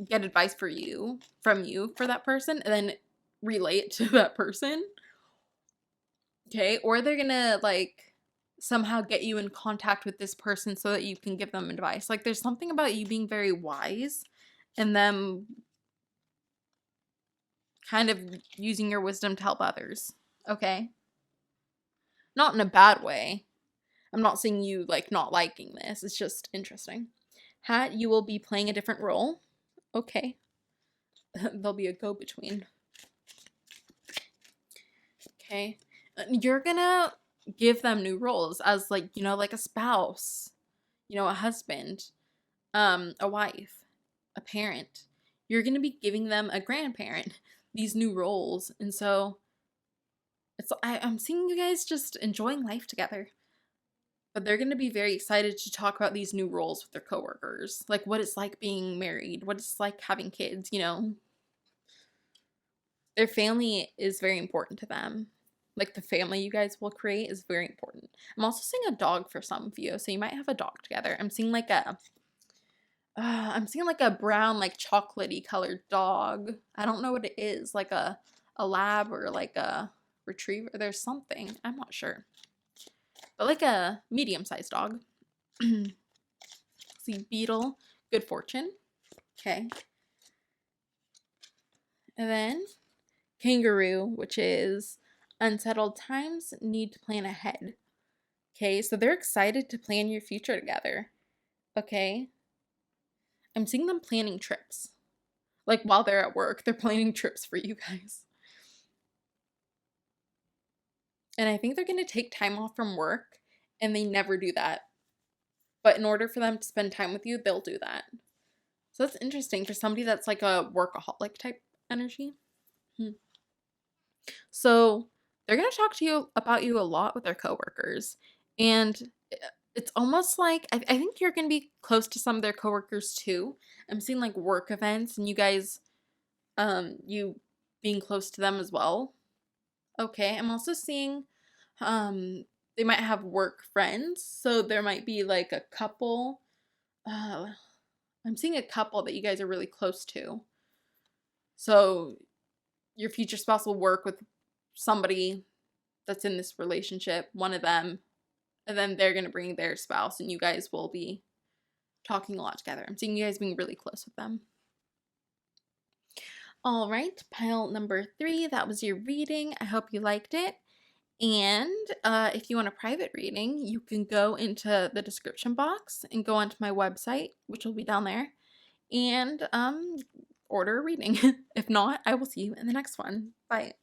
get advice from you for that person, and then relate to that person. Okay, or they're gonna like somehow get you in contact with this person so that you can give them advice. Like there's something about you being very wise and them kind of using your wisdom to help others. Okay? Not in a bad way. I'm not saying you like not liking this. It's just interesting. Hat, you will be playing a different role. Okay. There'll be a go-between. Okay. You're gonna give them new roles as like, like a spouse, a husband, a wife, a parent. You're gonna be giving them a grandparent, these new roles. And so I'm seeing you guys just enjoying life together. But they're gonna be very excited to talk about these new roles with their coworkers. Like what it's like being married, what it's like having kids, Their family is very important to them. Like the family you guys will create is very important. I'm also seeing a dog for some of you, so you might have a dog together. I'm seeing like a brown, like chocolatey colored dog. I don't know what it is, like a lab or like a retriever. There's something, I'm not sure, but like a medium-sized dog. See, beetle, good fortune. Okay, and then kangaroo, which is unsettled times, need to plan ahead. Okay, so they're excited to plan your future together. Okay, I'm seeing them planning trips. Like while they're at work, they're planning trips for you guys. And I think they're going to take time off from work, and they never do that. but in order for them to spend time with you, they'll do that. So that's interesting for somebody that's like a workaholic type energy. So they're going to talk to you about you a lot with their coworkers. And it's almost like I think you're going to be close to some of their coworkers too. I'm seeing like work events and you guys, you being close to them as well. Okay, I'm also seeing they might have work friends. So there might be like a couple. I'm seeing a couple that you guys are really close to. So your future spouse will work with somebody that's in this relationship, one of them, and then they're going to bring their spouse and you guys will be talking a lot together. I'm seeing you guys being really close with them. All right, pile number 3, that was your reading. I hope you liked it. And if you want a private reading, you can go into the description box and go onto my website, which will be down there, and order a reading. If not, I will see you in the next one. Bye.